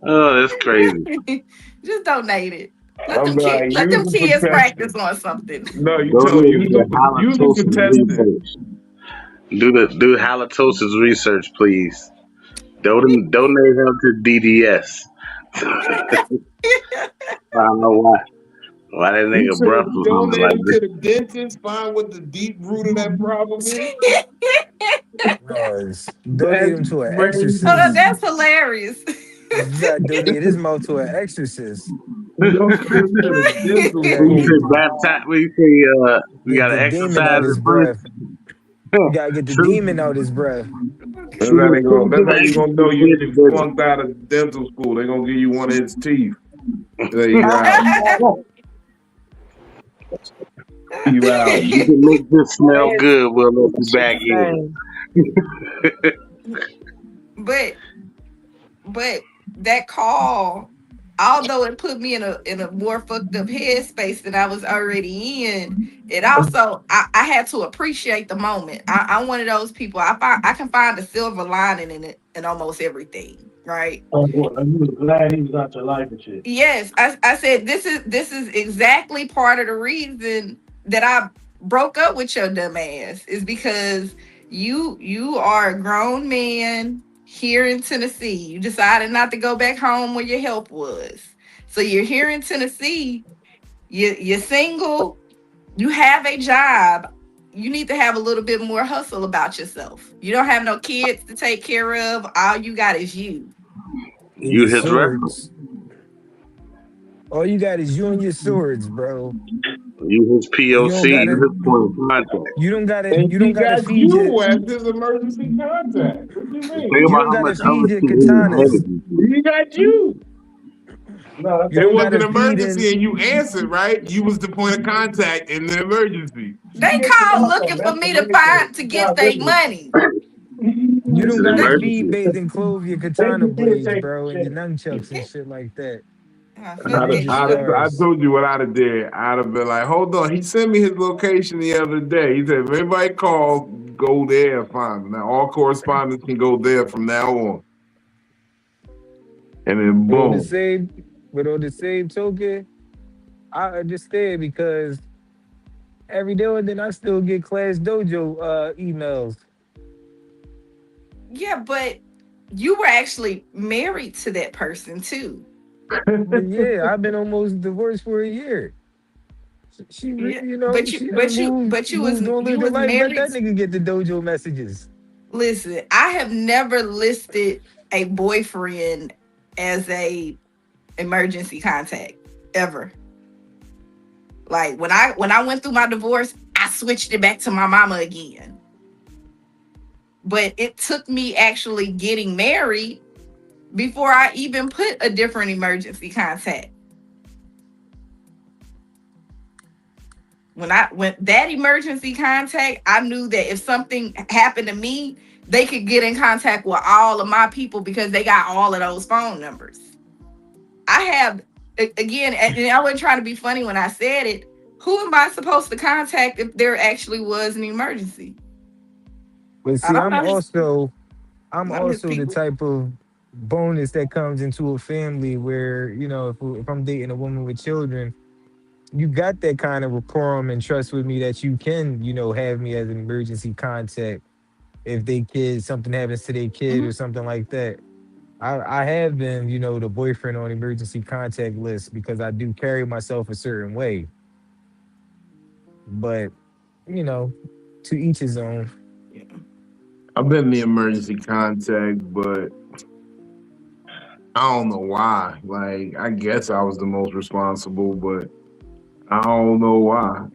Oh, that's crazy. Just donate it. I'm like, Let them use it for kids practice testing. on something. No, you Donate tell use to it for halitosis testing. research. Do halitosis research, please. Donate him to DDS. I don't know why that You nigga said breath was moving donate like it to the dentist, find what the deep root of that problem is. Donate him to an Crazy. Oh, exorcist. that's hilarious. You gotta donate his mouth to an exorcist. Don't send him to the dental You this. When you school. say baptize, when you say we get gotta the demon out exercise his his breath. breath. You gotta get the demon out his breath. That's how they gonna. That's how you gonna know you True. flunked out of dental school. They gonna give you one of his teeth. There you out. You out. You can make this smell good. We'll let you back in. but that call, although it put me in a more fucked up headspace than I was already in, it also I had to appreciate the moment. I'm one of those people. I can find a silver lining in it in almost everything. Right. You was glad he was out your life and shit. Yes, I said this is exactly part of the reason that I broke up with your dumb ass is because you are a grown man here in Tennessee. You decided not to go back home where your help was. So you're here in Tennessee, you're single, you have a job. You need to have a little bit more hustle about yourself. You don't have no kids to take care of. All you got is you. You his swords. All you got is you and your swords, bro. You his POC. You his point of contact. You don't gotta. And You don't gotta feed you as his emergency contact. What do you mean? Think You about don't how gotta much feed your other katanas. He got you. No, It was an gotta feed emergency and you answered, right? You was the point of contact in the emergency. They called looking for me to get their money. You don't It's an gotta emergency. feed, bathe, and clothe your katana blades, bro, and your nunchucks and shit like that. I told you what I'd have did. I'd have been like, hold on. He sent me his location the other day. He said, if anybody calls, go there and find him. Now, all correspondents can go there from now on. And then But on boom. the same token, I understand because every now and then I still get Class Dojo emails. Yeah, but you were actually married to that person too. But yeah, I've been almost divorced for a year. She you know, but she you was on living life. married. Let that nigga get the dojo messages. Listen, I have never listed a boyfriend as a emergency contact ever. Like when I went through my divorce, I switched it back to my mama again. But it took me actually getting married before I even put a different emergency contact. When that emergency contact, I knew that if something happened to me, they could get in contact with all of my people because they got all of those phone numbers. I have, again, and I wasn't trying to be funny when I said it. Who am I supposed to contact if there actually was an emergency? But see, I'm also the type of bonus that comes into a family where, you know, if I'm dating a woman with children, you got that kind of rapport and trust with me that you can, you know, have me as an emergency contact if something happens to their kid or something like that. I have been, you know, the boyfriend on emergency contact list because I do carry myself a certain way. But, you know, to each his own. Yeah. I've been the emergency contact, but I don't know why. Like, I guess I was the most responsible, but I don't know why.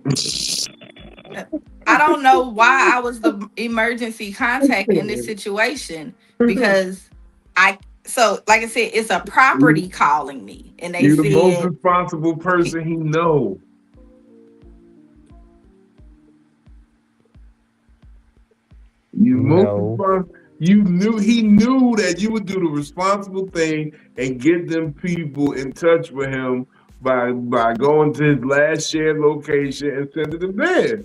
I don't know why I was the emergency contact in this situation because like I said, it's a property calling me, and You're the most responsible person he knows. He knew that you would do the responsible thing and get them people in touch with him by going to his last shared location and sending him there.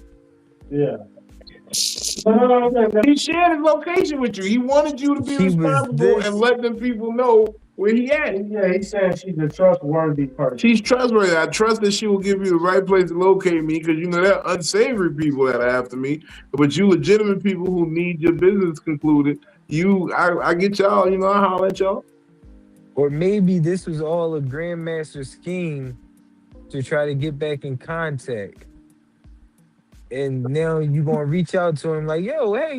Yeah. He shared his location with you. He wanted you to be She was responsible and this. let them people know where he at. Yeah, he said she's a trustworthy person. She's trustworthy. I trust that she will give you the right place to locate me because you know there are unsavory people that are after me, but you legitimate people who need your business concluded. I get y'all. You know, I holler at y'all. Or maybe this was all a grandmaster scheme to try to get back in contact. And now you gonna reach out to him like, yo, hey,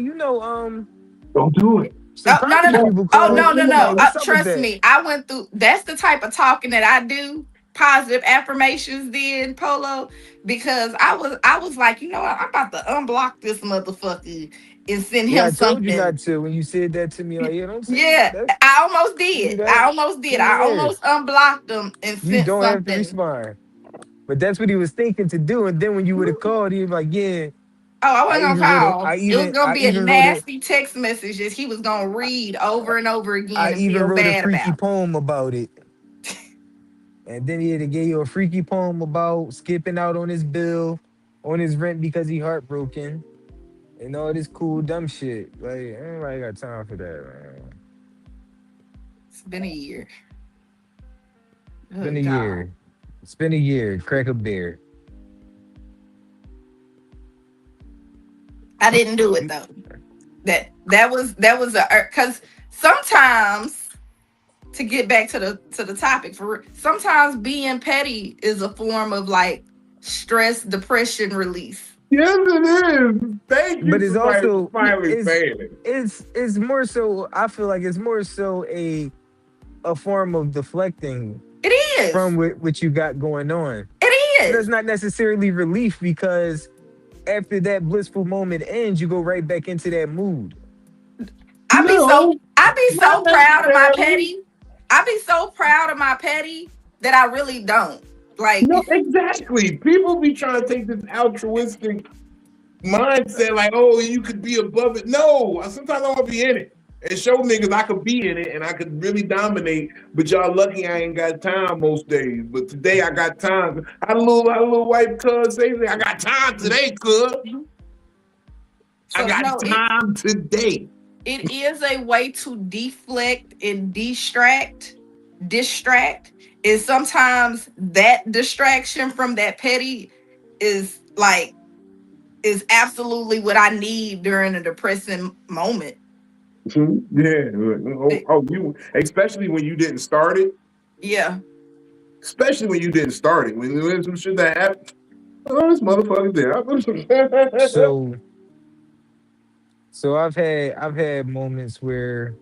Don't do it. some Oh, no, no, property no. people Oh, called. no, no, no. What's up with Trust that? me. I went through, that's the type of talking that I do. Positive affirmations then, Polo, because I was like, you know what, I'm about to unblock this motherfucker and send Yeah, him I told you something. not to when you said that to me. Like, yeah, don't say Yeah, that. I almost Do did. that. I almost did. I Yeah. almost unblocked them and You sent don't have to something. respond. But that's what he was thinking to do. And then when you would have called, he was like, yeah, Oh, I I wasn't even gonna wrote a call. I It was even gonna I be a even wrote a nasty text message that he was gonna read over and over I again and even feel wrote a bad freaky about. poem about it. And then he had to give you a freaky poem about skipping out on his bill, on his rent because he heartbroken, and all this cool dumb shit. Like, anybody got time for that, man? It's been a year. It's been a Good God. year. It's been a year. Crack a beer. I didn't do it though. That was a because sometimes, to get back to the topic, sometimes being petty is a form of like stress, depression release. Yes, it is. Thank you But it's for also finally saying it. it's more so. I feel like it's more so a form of deflecting It is. from what you got going on. It But that's is. not necessarily relief because after that blissful moment ends, you go right back into that mood. No, I be so not proud of my necessarily. petty. I be so proud of my petty that I really don't. Like, No, exactly. People be trying to take this altruistic mindset, like, oh, you could be above it. No, sometimes I want to be in it and show niggas I could be in it and I could really dominate. But y'all lucky I ain't got time most days. But today I got time. I had a little white cuz say, I got time today, cuz. I so got no, time today. it is a way to deflect and distract. And sometimes that distraction from that petty is like is absolutely what I need during a depressing moment. Yeah. You especially when you didn't start it. Yeah. Especially when you didn't start it. When there's some shit that happened. Oh, this motherfucker there. So so I've had moments where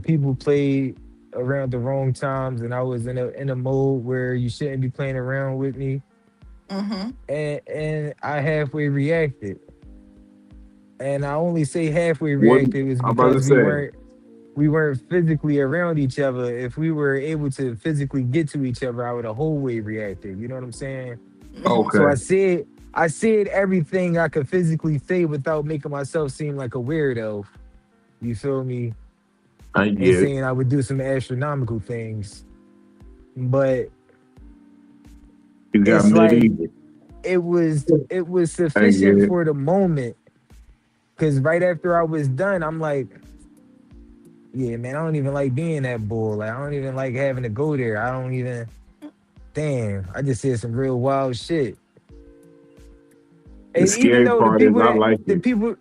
people play around the wrong times and I was in a mode where you shouldn't be playing around with me Mm-hmm. and I halfway reacted. And I only say halfway What reacted was I'm about to because say. we weren't physically around each other. If we were able to physically get to each other, I would have whole way reacted. You know what I'm saying? Mm-hmm. So Okay. I said everything I could physically say without making myself seem like a weirdo. You feel me? I And get it. saying I would do some astronomical things. But You got it's like medieval. it was I get sufficient it. for the moment. Cause right after I was done, I'm like, yeah, man, I don't even like being that bull. Like, I don't even like having to go there. I don't even. Damn, I just said some real wild shit. The And even scary though part is I like the it. people,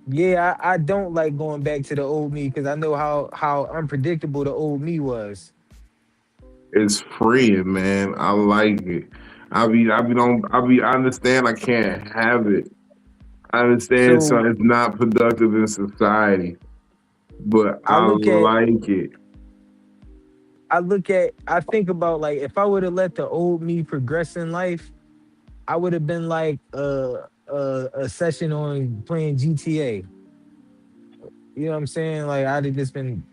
yeah, I don't like going back to the old me because I know how unpredictable the old me was. It's freeing, man. I like it. I understand I can't have it. I understand so So it's not productive in society, but I I look at, like it. I think about like if I would have let the old me progress in life, I would have been like a session on playing GTA. You know what I'm saying? Like I'd have just been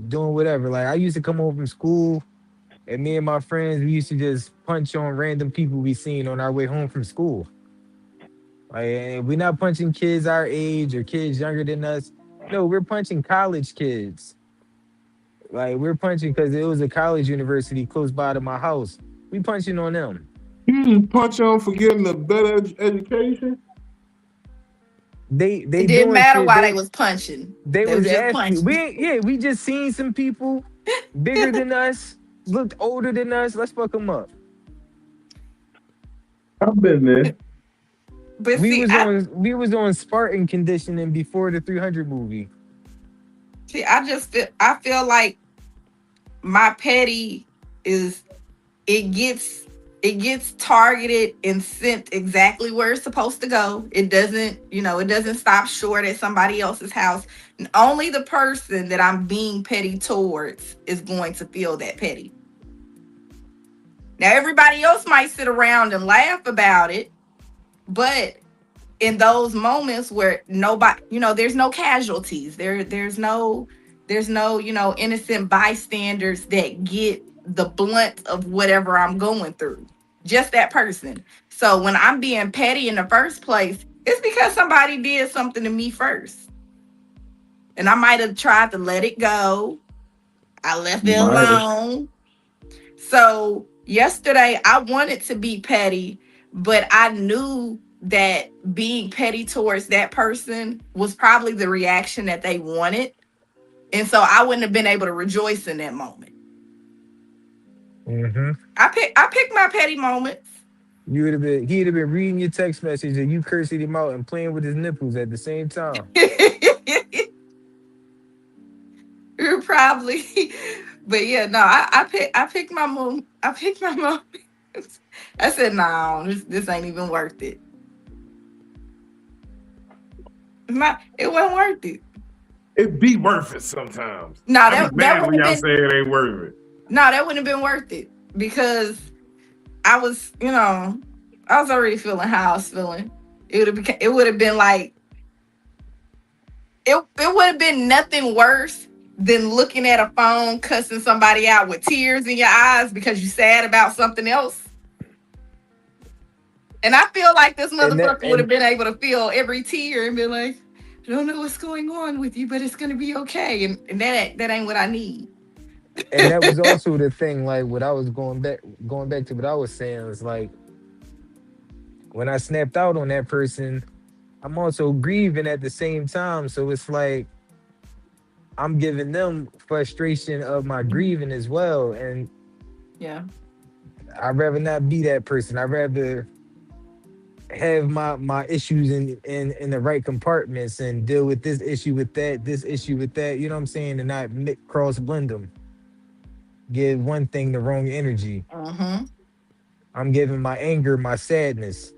doing whatever. Like I used to come home from school and me and my friends, we used to just punch on random people we seen on our way home from school. Like we're not punching kids our age or kids younger than us. No, we're punching college kids. Like we're punching because it was a college university close by to my house. We punching on them. You just punch on for getting a better education. They It didn't doing matter shit. why they was punching. They They was was just asking. punching. We just seen some people bigger than us, looked older than us. Let's fuck them up. I've been there. But We see, was on Spartan conditioning before the 300 movie. I feel like my petty is it gets targeted and sent exactly where it's supposed to go. It doesn't stop short at somebody else's house. And only the person that I'm being petty towards is going to feel that petty. Now everybody else might sit around and laugh about it, but in those moments where nobody, there's no casualties, there's no innocent bystanders that get the blunt of whatever I'm going through, just that person. So when I'm being petty in the first place, it's because somebody did something to me first, and I might have tried to let it go. I left it alone. So yesterday I wanted to be petty, but I knew that being petty towards that person was probably the reaction that they wanted. And so I wouldn't have been able to rejoice in that moment. Mm-hmm. I pick my petty moments. He'd have been reading your text message and you cursing him out and playing with his nipples at the same time. You're probably, but yeah, no, I picked my moment. I picked my moments. I said, no, this ain't even worth it. It wasn't worth it. It be worth it sometimes. No, that when y'all say it ain't worth it. No, that wouldn't have been worth it because I was already feeling how I was feeling. It would have been like it would have been nothing worse than looking at a phone, cussing somebody out with tears in your eyes because you sad about something else. And I feel like this motherfucker would have been able to feel every tear and be like, I don't know what's going on with you, but it's gonna be okay. And that ain't what I need. And that was also the thing, like what I was going back to what I was saying was like when I snapped out on that person, I'm also grieving at the same time. So it's like I'm giving them frustration of my grieving as well. And yeah, I'd rather not be that person. I'd rather have my issues in the right compartments and deal with this issue with that, you know what I'm saying, and not cross blend them. Give one thing the wrong energy. Mm-hmm. I'm giving my anger, my sadness.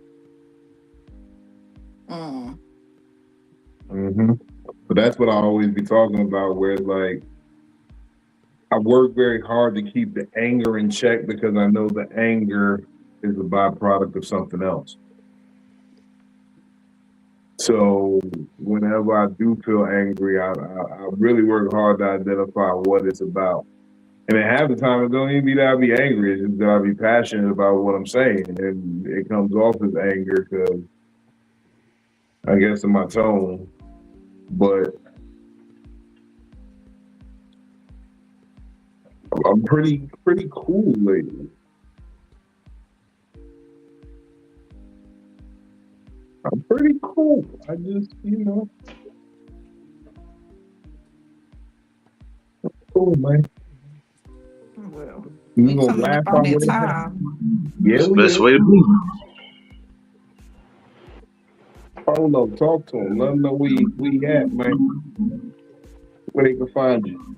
Mm-hmm. But that's what I always be talking about, where it's like I work very hard to keep the anger in check because I know the anger is a byproduct of something else. So whenever I do feel angry, I really work hard to identify what it's about. And then half the time, it don't even be that I be angry. It's just that I be passionate about what I'm saying. And it comes off as anger because I guess in my tone. But I'm pretty cool lately. I'm pretty cool. I just, cool, man. Well, You we gonna coming laugh up on on that what time. Yeah, That's the best way to be. Hold up, talk to him. Let them know where you at, man. Where they can find you.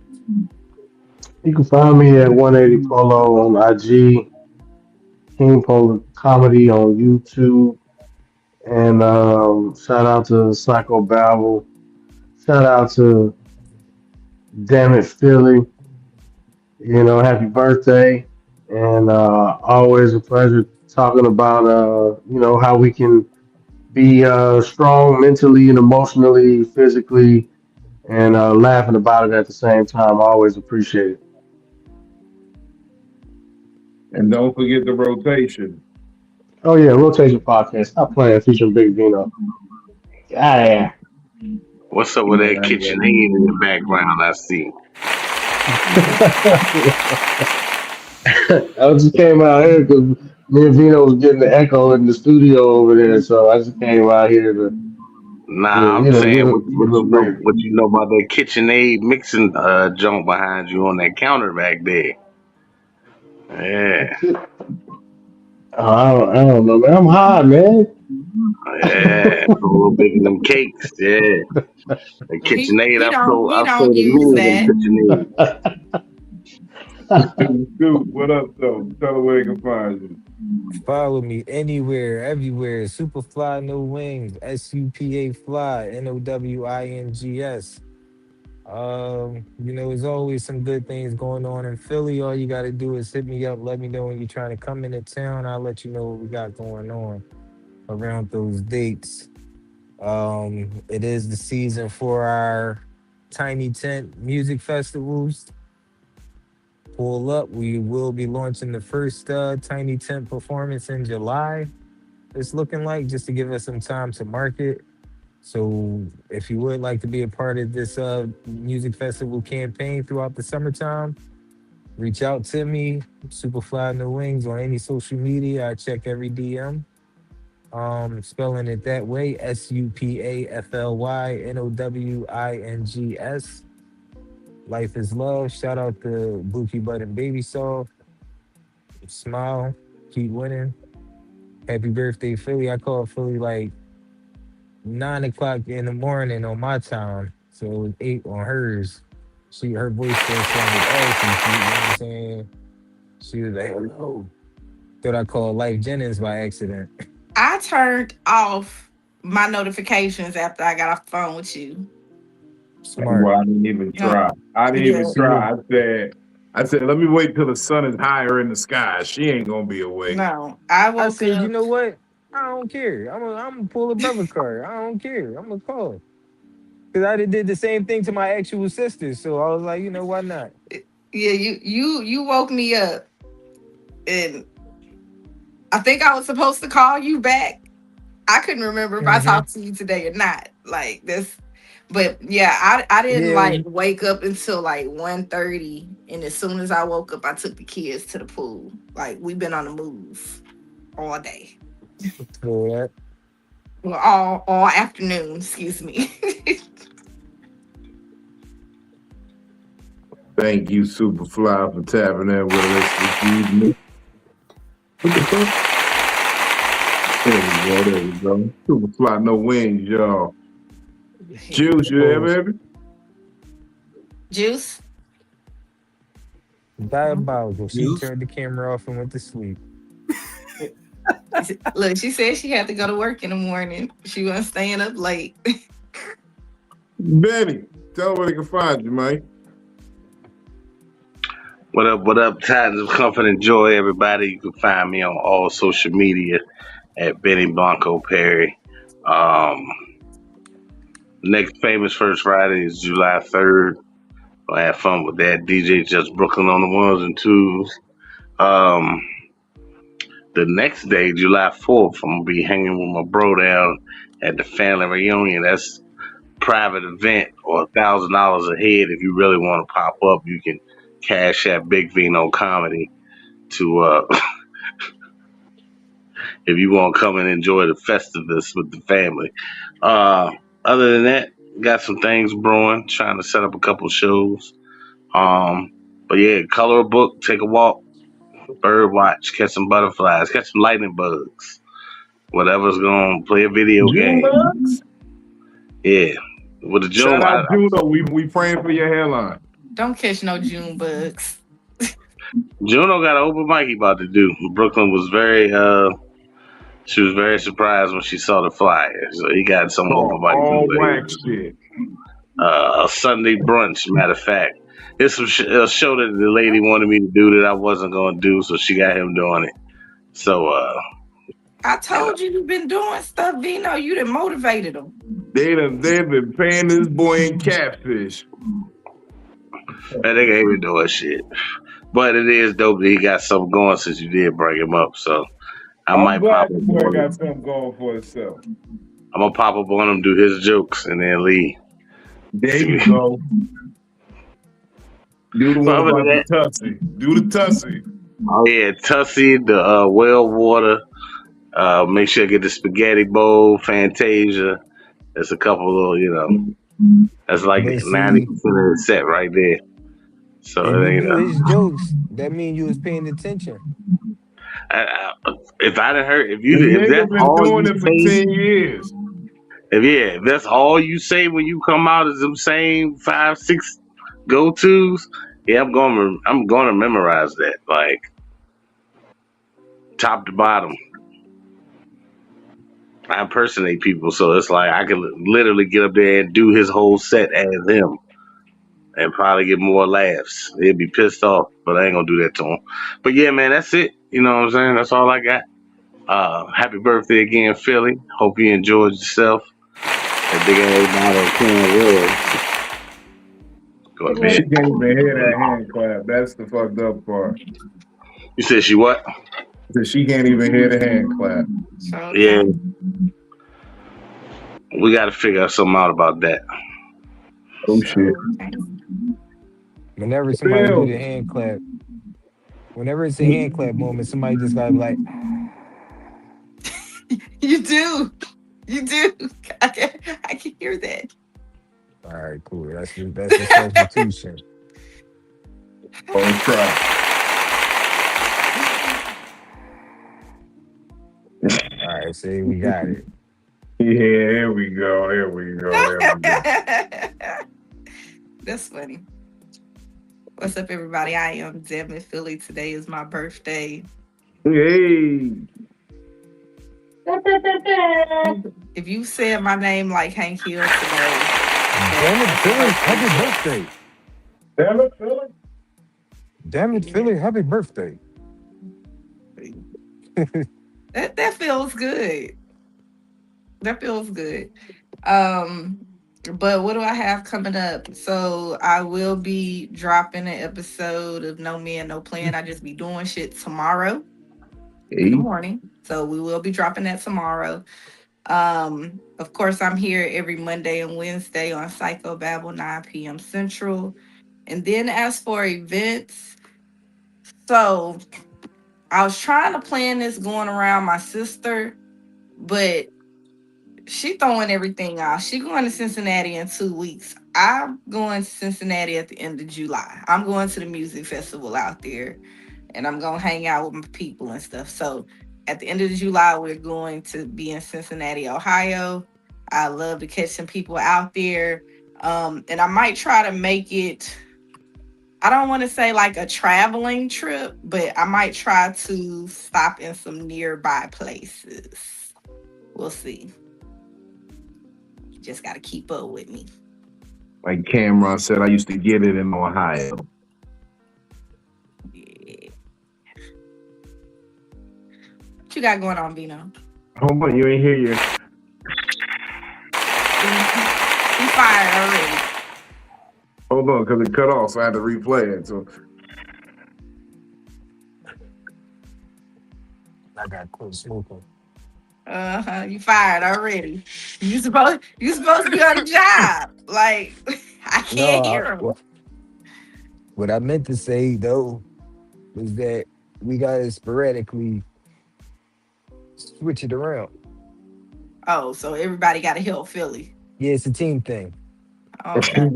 You can find me at 180 Polo on IG, King Polo Comedy on YouTube, and shout out to Psycho-Babble. Shout out to DamnItPhilly. Happy birthday, and always a pleasure talking about how we can be strong mentally and emotionally, physically, and laughing about it at the same time. I always appreciate it. And don't forget the rotation. Oh yeah, Rotation Podcast. Stop playing featuring Big Vino. Yeah. What's up with that kitchen hand in the background? I see. I just came out here because me and Vino was getting the echo in the studio over there, so I just came out here to Nah, I'm saying get a little break. what you know about that KitchenAid mixing junk behind you on that counter back there. Yeah, I don't know, man. I'm high, man. yeah, a little bigger than them cakes. Yeah, the KitchenAid. He don't I he don't sold a use million of them that. KitchenAid. Dude, what up, though? Tell her where they can find you. Follow me anywhere, everywhere. Superfly No Wings, SUPA Fly, NOWINGS. There's always some good things going on in Philly. All you gotta do is hit me up, let me know when you're trying to come into town. I'll let you know what we got going on around those dates. It is the season for our Tiny Tent music festivals. Pull up. We will be launching the first Tiny Tent performance in July. It's looking like, just to give us some time to market. So if you would like to be a part of this music festival campaign throughout the summertime, reach out to me, Superfly No Wings, on any social media. I check every DM. Spelling it that way, SUPAFLYNOWINGS. Life is love. Shout out to Buki Bud and Baby Soul. Smile, keep winning. Happy birthday, Philly. I called Philly like 9 o'clock in the morning on my time. So it was 8 on hers. Her voice still sounded ashy. You know what I'm saying? She was like, hello. Thought I called Life Jennings by accident. I turned off my notifications after I got off the phone with you. Smart. Well, I didn't even try. I didn't even try. I said, let me wait till the sun is higher in the sky. She ain't gonna be awake. No, I I woke said, you up. know what? I don't care. I'm gonna pull a brother card. I don't care. I'm gonna call. Cause I did the same thing to my actual sister. So I was like, why not? Yeah, you woke me up, and I think I was supposed to call you back. I couldn't remember if I Hmm. talked to you today or not. Like this, but yeah, I didn't Yeah. like wake up until like 1:30, and as soon as I woke up, I took the kids to the pool. Like we've been on the move all day. For that. Well, all afternoon. Excuse me. Thank you, Superfly, for tapping in with us this evening. What the fuck? There we go. Superfly No Wings, y'all. Juice, you there, baby? Juice. Diabolical. She turned the camera off and went to sleep. Look, she said she had to go to work in the morning. She wasn't staying up late. Benny, tell her where they can find you, man. What up, Titans of Comfort and Joy, everybody. You can find me on all social media at Benny Blanco Perry. Next famous First Friday is July 3rd. I'll have fun with that. DJ Just Brooklyn on the ones and twos. The next day, July 4th, I'm gonna be hanging with my bro down at the family reunion. That's private event, or $1,000 a head. If you really want to pop up, you can cash at Big Vino Comedy to if you want to come and enjoy the Festivus with the family. Other than that, got some things brewing, trying to set up a couple shows. But yeah, color a book, take a walk, bird watch, catch some butterflies, catch some lightning bugs, whatever's going to play a video June game. bugs? Yeah. With the June, Shout out Juno. We praying for your hairline. Don't catch no June bugs. Juno got an open mic he about to do. Brooklyn was she was very surprised when she saw the flyer. So he got some open mic. All black shit. A Sunday brunch, matter of fact. It's a show that the lady wanted me to do that I wasn't going to do, so she got him doing it. So, I told you you've been doing stuff, Vino. You done motivated them. They've been paying this boy in catfish. Man, they ain't even doing shit. But it is dope that he got something going since you did bring him up. So I might pop up. The boy got something going for himself. I'm gonna pop up on him, do his jokes, and then leave. There you go. Do the But one other than about the that, Tussie. Do the Tussie. oh yeah, Tussie, the well water. Make sure I get the spaghetti bowl, Fantasia. There's a couple of that's like But 90% see, of the set right there. if So you it ain't. do his jokes, that means you was paying attention. If I didn't heard, The if nigga that's been all doing you it for say, 10 years. if that's all you say when you come out is them same 5, 6 go tos, yeah, I'm gonna memorize that like top to bottom. I impersonate people, so it's like I could literally get up there and do his whole set as him and probably get more laughs. He'd be pissed off, but I ain't gonna do that to him. But yeah, man, that's it. You know what I'm saying? That's all I got. Happy birthday again, Philly. Hope you enjoyed yourself. That big ass bottle of Can Royal. Go to She bed. can't even hear that hand clap. That's the fucked up part. You said she what? That she can't even hear the hand clap. So Yeah, okay. we got to figure out something out about that. Oh shit. So okay. Whenever somebody do the Bill. hand clap, whenever it's a hand clap moment, somebody just gotta be like, You do. You do. I can hear that. all right, cool. That's the substitution. Oh, try. All right, see, we got it. Yeah, here we go. Here we go. There we go. That's funny. What's up, everybody? I am DamnItPhilly. Today is my birthday. Hey. If you said my name like Hank Hill today, Damn it, Philly, happy birthday. Damn it, Philly. Damn it, Philly, happy birthday. that feels good. That feels good. But what do I have coming up? So I will be dropping an episode of No Man, No Plan. I just be doing shit tomorrow in the Hey. morning. So we will be dropping that tomorrow. Of course, I'm here every Monday and Wednesday on Psycho-Babble, 9 p.m. Central. And then as for events, so I was trying to plan this going around my sister, but she throwing everything off. She going to Cincinnati in 2 weeks. I'm going to Cincinnati at the end of July. I'm going to the music festival out there, and I'm gonna hang out with my people and stuff. So at the end of July, we're going to be in Cincinnati, Ohio. I love to catch some people out there, and I might try to make it. I don't want to say like a traveling trip, but I might try to stop in some nearby places. We'll see. You just got to keep up with me. Like Cameron said, I used to get it in Ohio. Yeah. What you got going on, Vino? Hold on, you ain't hear you. He fired already. Hold on, because it cut off, so I had to replay it. So I got quit smoking. You fired already. You supposed to be on the job. Like I No, can't hear him. what I meant to say though was that we gotta sporadically switch it around. Oh, so everybody got to help Philly. Yeah, it's a team thing. Okay.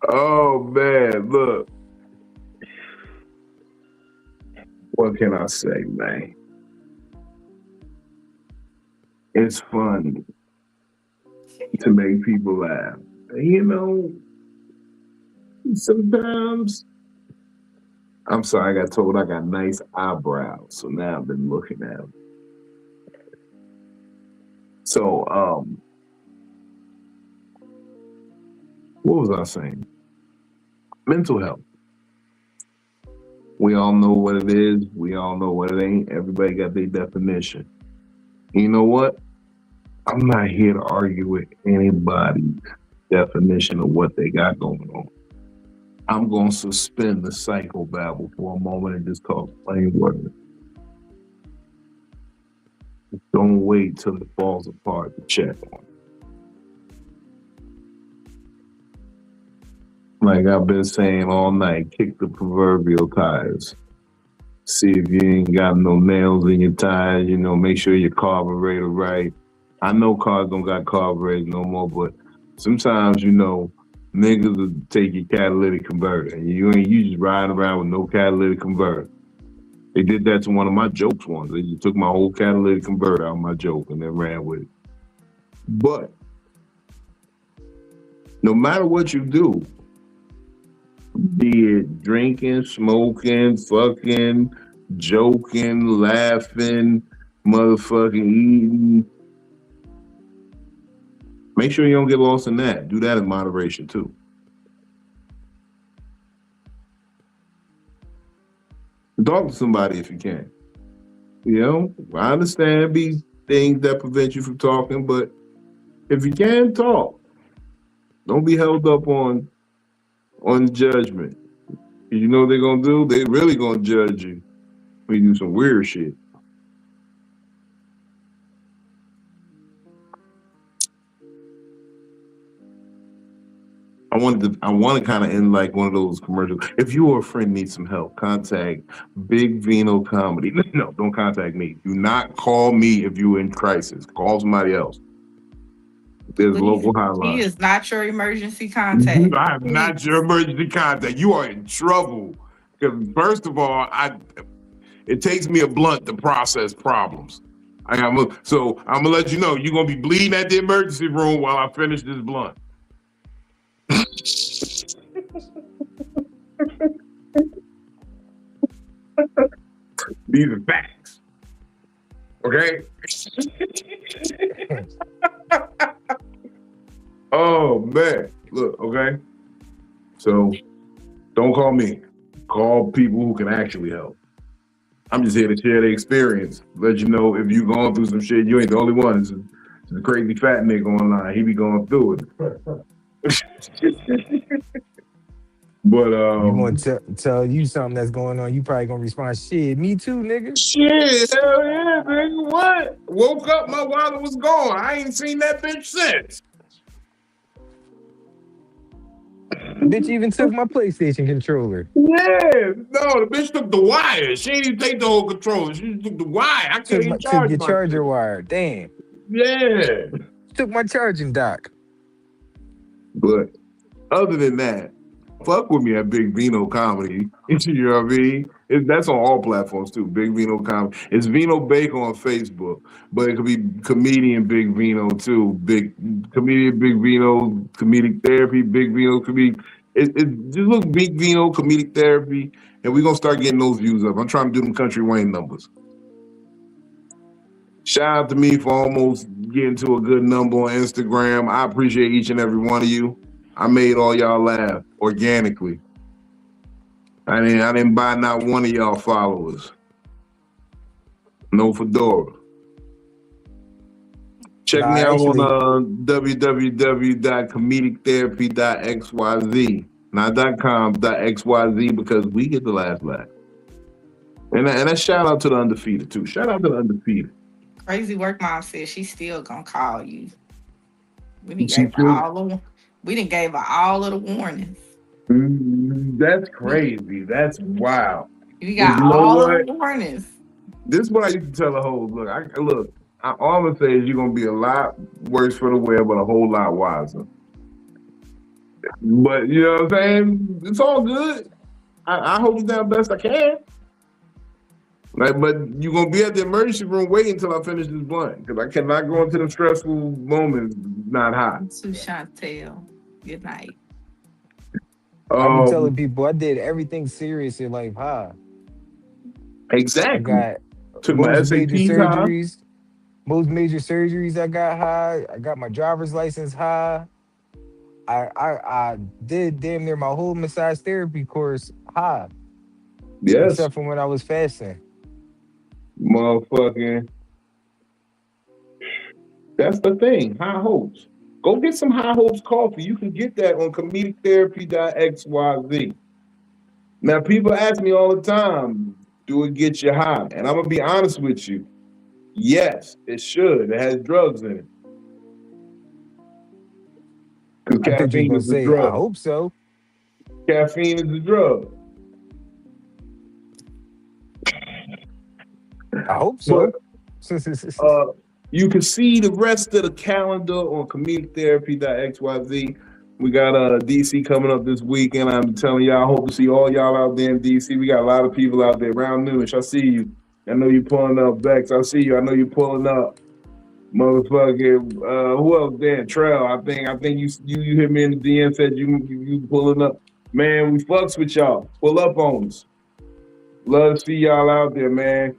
oh man, look. What can I say, man? It's fun to make people laugh. You know, sometimes I'm sorry, I got told I got nice eyebrows, so now I've been looking at them. So, what was I saying? Mental health. We all know what it is. We all know what it ain't. Everybody got their definition. You know what? I'm not here to argue with anybody's definition of what they got going on. I'm going to suspend the Psycho-Babble for a moment and just talk plain words. Don't wait till it falls apart to check on it. Like I've been saying all night, kick the proverbial tires. See if you ain't got no nails in your tires. Make sure your carburetor right. I know cars don't got carburetors no more, but sometimes niggas will take your catalytic converter, and you just riding around with no catalytic converter. They did that to one of my jokes once. They just took my whole catalytic converter out of my joke and then ran with it. But no matter what you do, be it drinking, smoking, fucking, joking, laughing, motherfucking eating, make sure you don't get lost in that. Do that in moderation too. Talk to somebody if you can. I understand be things that prevent you from talking, but if you can talk, don't be held up on judgment. You know what they're gonna do? They really gonna judge you when you do some weird shit. I want to kind of end like one of those commercials. If you or a friend needs some help, contact Big Vino Comedy. No, don't contact me. Do not call me if you're in crisis. Call somebody else. There's a local hotline. He is not your emergency contact. I am not your emergency contact. You are in trouble. Because first of all, it takes me a blunt to process problems. So I'm gonna let you know you're gonna be bleeding at the emergency room while I finish this blunt. These are facts. Okay? Oh man. Look, okay? So don't call me. Call people who can actually help. I'm just here to share the experience. Let you know if you're going through some shit, you ain't the only one. It's a crazy fat nigga online. He be going through it. But you want to tell you something that's going on, you probably gonna respond, shit, me too, nigga. Shit, hell yeah, nigga. What? Woke up, my wallet was gone. I ain't seen that bitch since. Bitch even took my PlayStation controller. Yeah, no, the bitch took the wire. She didn't even take the whole controller. She just took the wire. I can't even charge your charger wire. Damn. Yeah. Took my charging dock. But other than that, fuck with me at Big Vino Comedy. You know what I mean? That's on all platforms too. Big Vino Comedy. It's Vino Baker on Facebook, but it could be Comedian Big Vino too. Comedian Big Vino, Comedic Therapy, Big Vino Comedic. It just look Big Vino Comedic Therapy, and we're gonna start getting those views up. I'm trying to do them Country Wayne numbers. Shout out to me for almost getting to a good number on Instagram. I appreciate each and every one of you. I made all y'all laugh organically. I didn't buy not one of y'all followers. No fedora. Check me out on www.comedictherapy.xyz. Not .com, .xyz, because we get the last laugh. And a shout out to the undefeated too. Shout out to the undefeated. Crazy Work Mom says she's still gonna call you. We didn't gave her all of the warnings. That's crazy. That's wild. You got all of the warnings. This is what I used to tell the hoes. Look, all I'm gonna say is you're gonna be a lot worse for the wear, but a whole lot wiser. But you know what I'm saying? It's all good. I hold you down best I can. Like, but you're gonna be at the emergency room waiting until I finish this blunt, because I cannot go into the stressful moments not hot. To Chantel, good night. I be telling people I did everything serious in life high. Exactly. I got most major surgeries I got high. I got my driver's license high. I did damn near my whole massage therapy course high. Yes. Except for when I was fasting. Motherfucking. That's the thing. High hopes. Go get some High Hopes coffee. You can get that on comedictherapy.xyz. Now, people ask me all the time, do it get you high? And I'm going to be honest with you. Yes, it should. It has drugs in it. I thought you were going to say, I hope so. Caffeine is a drug. I hope so. You can see the rest of the calendar on comedictherapy.xyz. We got DC coming up this weekend. I'm telling y'all, I hope to see all y'all out there in DC. We got a lot of people out there around noonish. I see you. I know you pulling up, Bex. I see you. I know you pulling up. Motherfucker. Who else there? Trail. I think you hit me in the DM, said you pulling up. Man, we fucks with y'all. Pull up on us. Love to see y'all out there, man.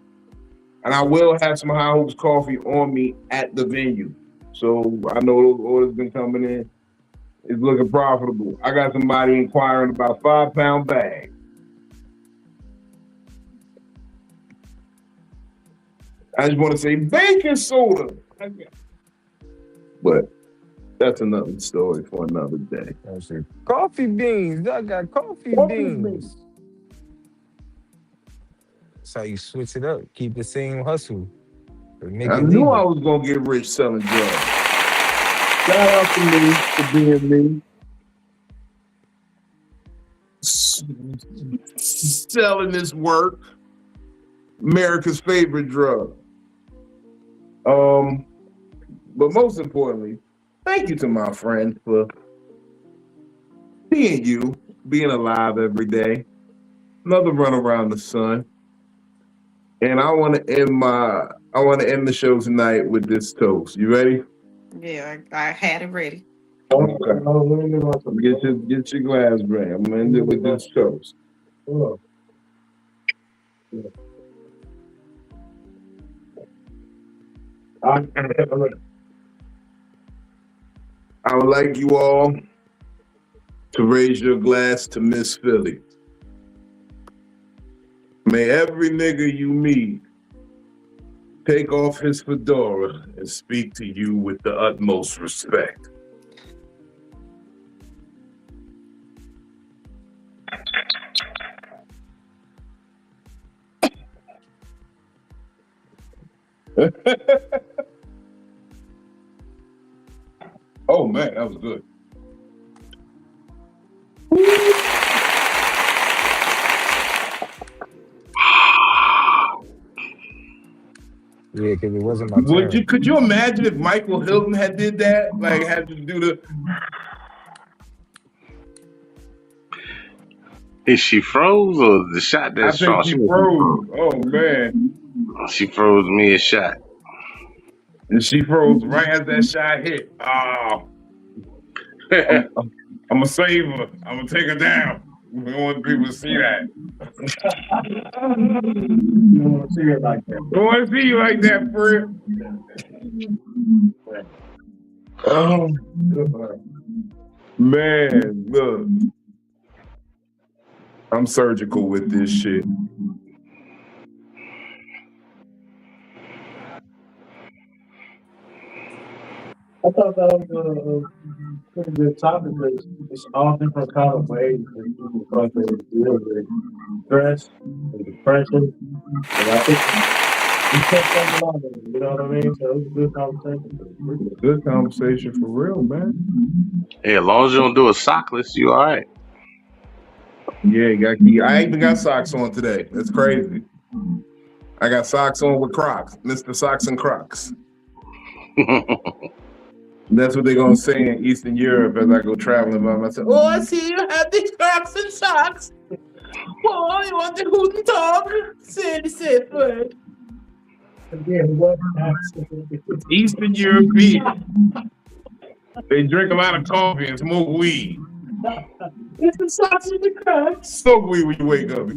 And I will have some High Hopes coffee on me at the venue. So I know those orders been coming in. It's looking profitable. I got somebody inquiring about 5-pound bag. I just want to say baking soda. But that's another story for another day. Coffee beans. I got coffee beans. That's how you switch it up. Keep the same hustle. I knew I was going to get rich selling drugs. Shout out to me for being me. Selling this work. America's favorite drug. But most importantly, thank you to my friend for being you, being alive every day. Another run around the sun. And I want to end the show tonight with this toast. You ready? Yeah, I had it ready. Okay. Get your glass ready. I'm gonna end it with this toast. I would like you all to raise your glass to Miss Philly. May every nigga you meet take off his fedora and speak to you with the utmost respect. Oh man, that was good. Yeah, because it wasn't my turn. Could you imagine if Michael Hilton had did that? Like had to do the. Is she froze or the shot that's strong? I think she froze. Oh man. She froze me a shot. And she froze right as that shot hit. Oh. I'm gonna save her. I'm gonna take her down. We don't want people to see that. You don't want to see her like that. Don't want to see you like that, for real. Oh, man, look. I'm surgical with this shit. I thought that was a pretty good topic because it's all different kind of ways that people come to deal with stress and depression. And I think we kept something on it, you know what I mean? So it was a good conversation. Good conversation for real, man. Hey, as long as you don't do a sockless, you all right. Yeah, I even got socks on today. That's crazy. I got socks on with Crocs, Mr. Socks and Crocs. That's what they're going to say in Eastern Europe as I go traveling by myself. Oh, I see you have these Crocs and socks. Oh, you want the hoot and talk? Say it. Again, what Eastern European. They drink a lot of coffee and smoke weed. It's the socks and the Crocs. Smoke weed when you wake up.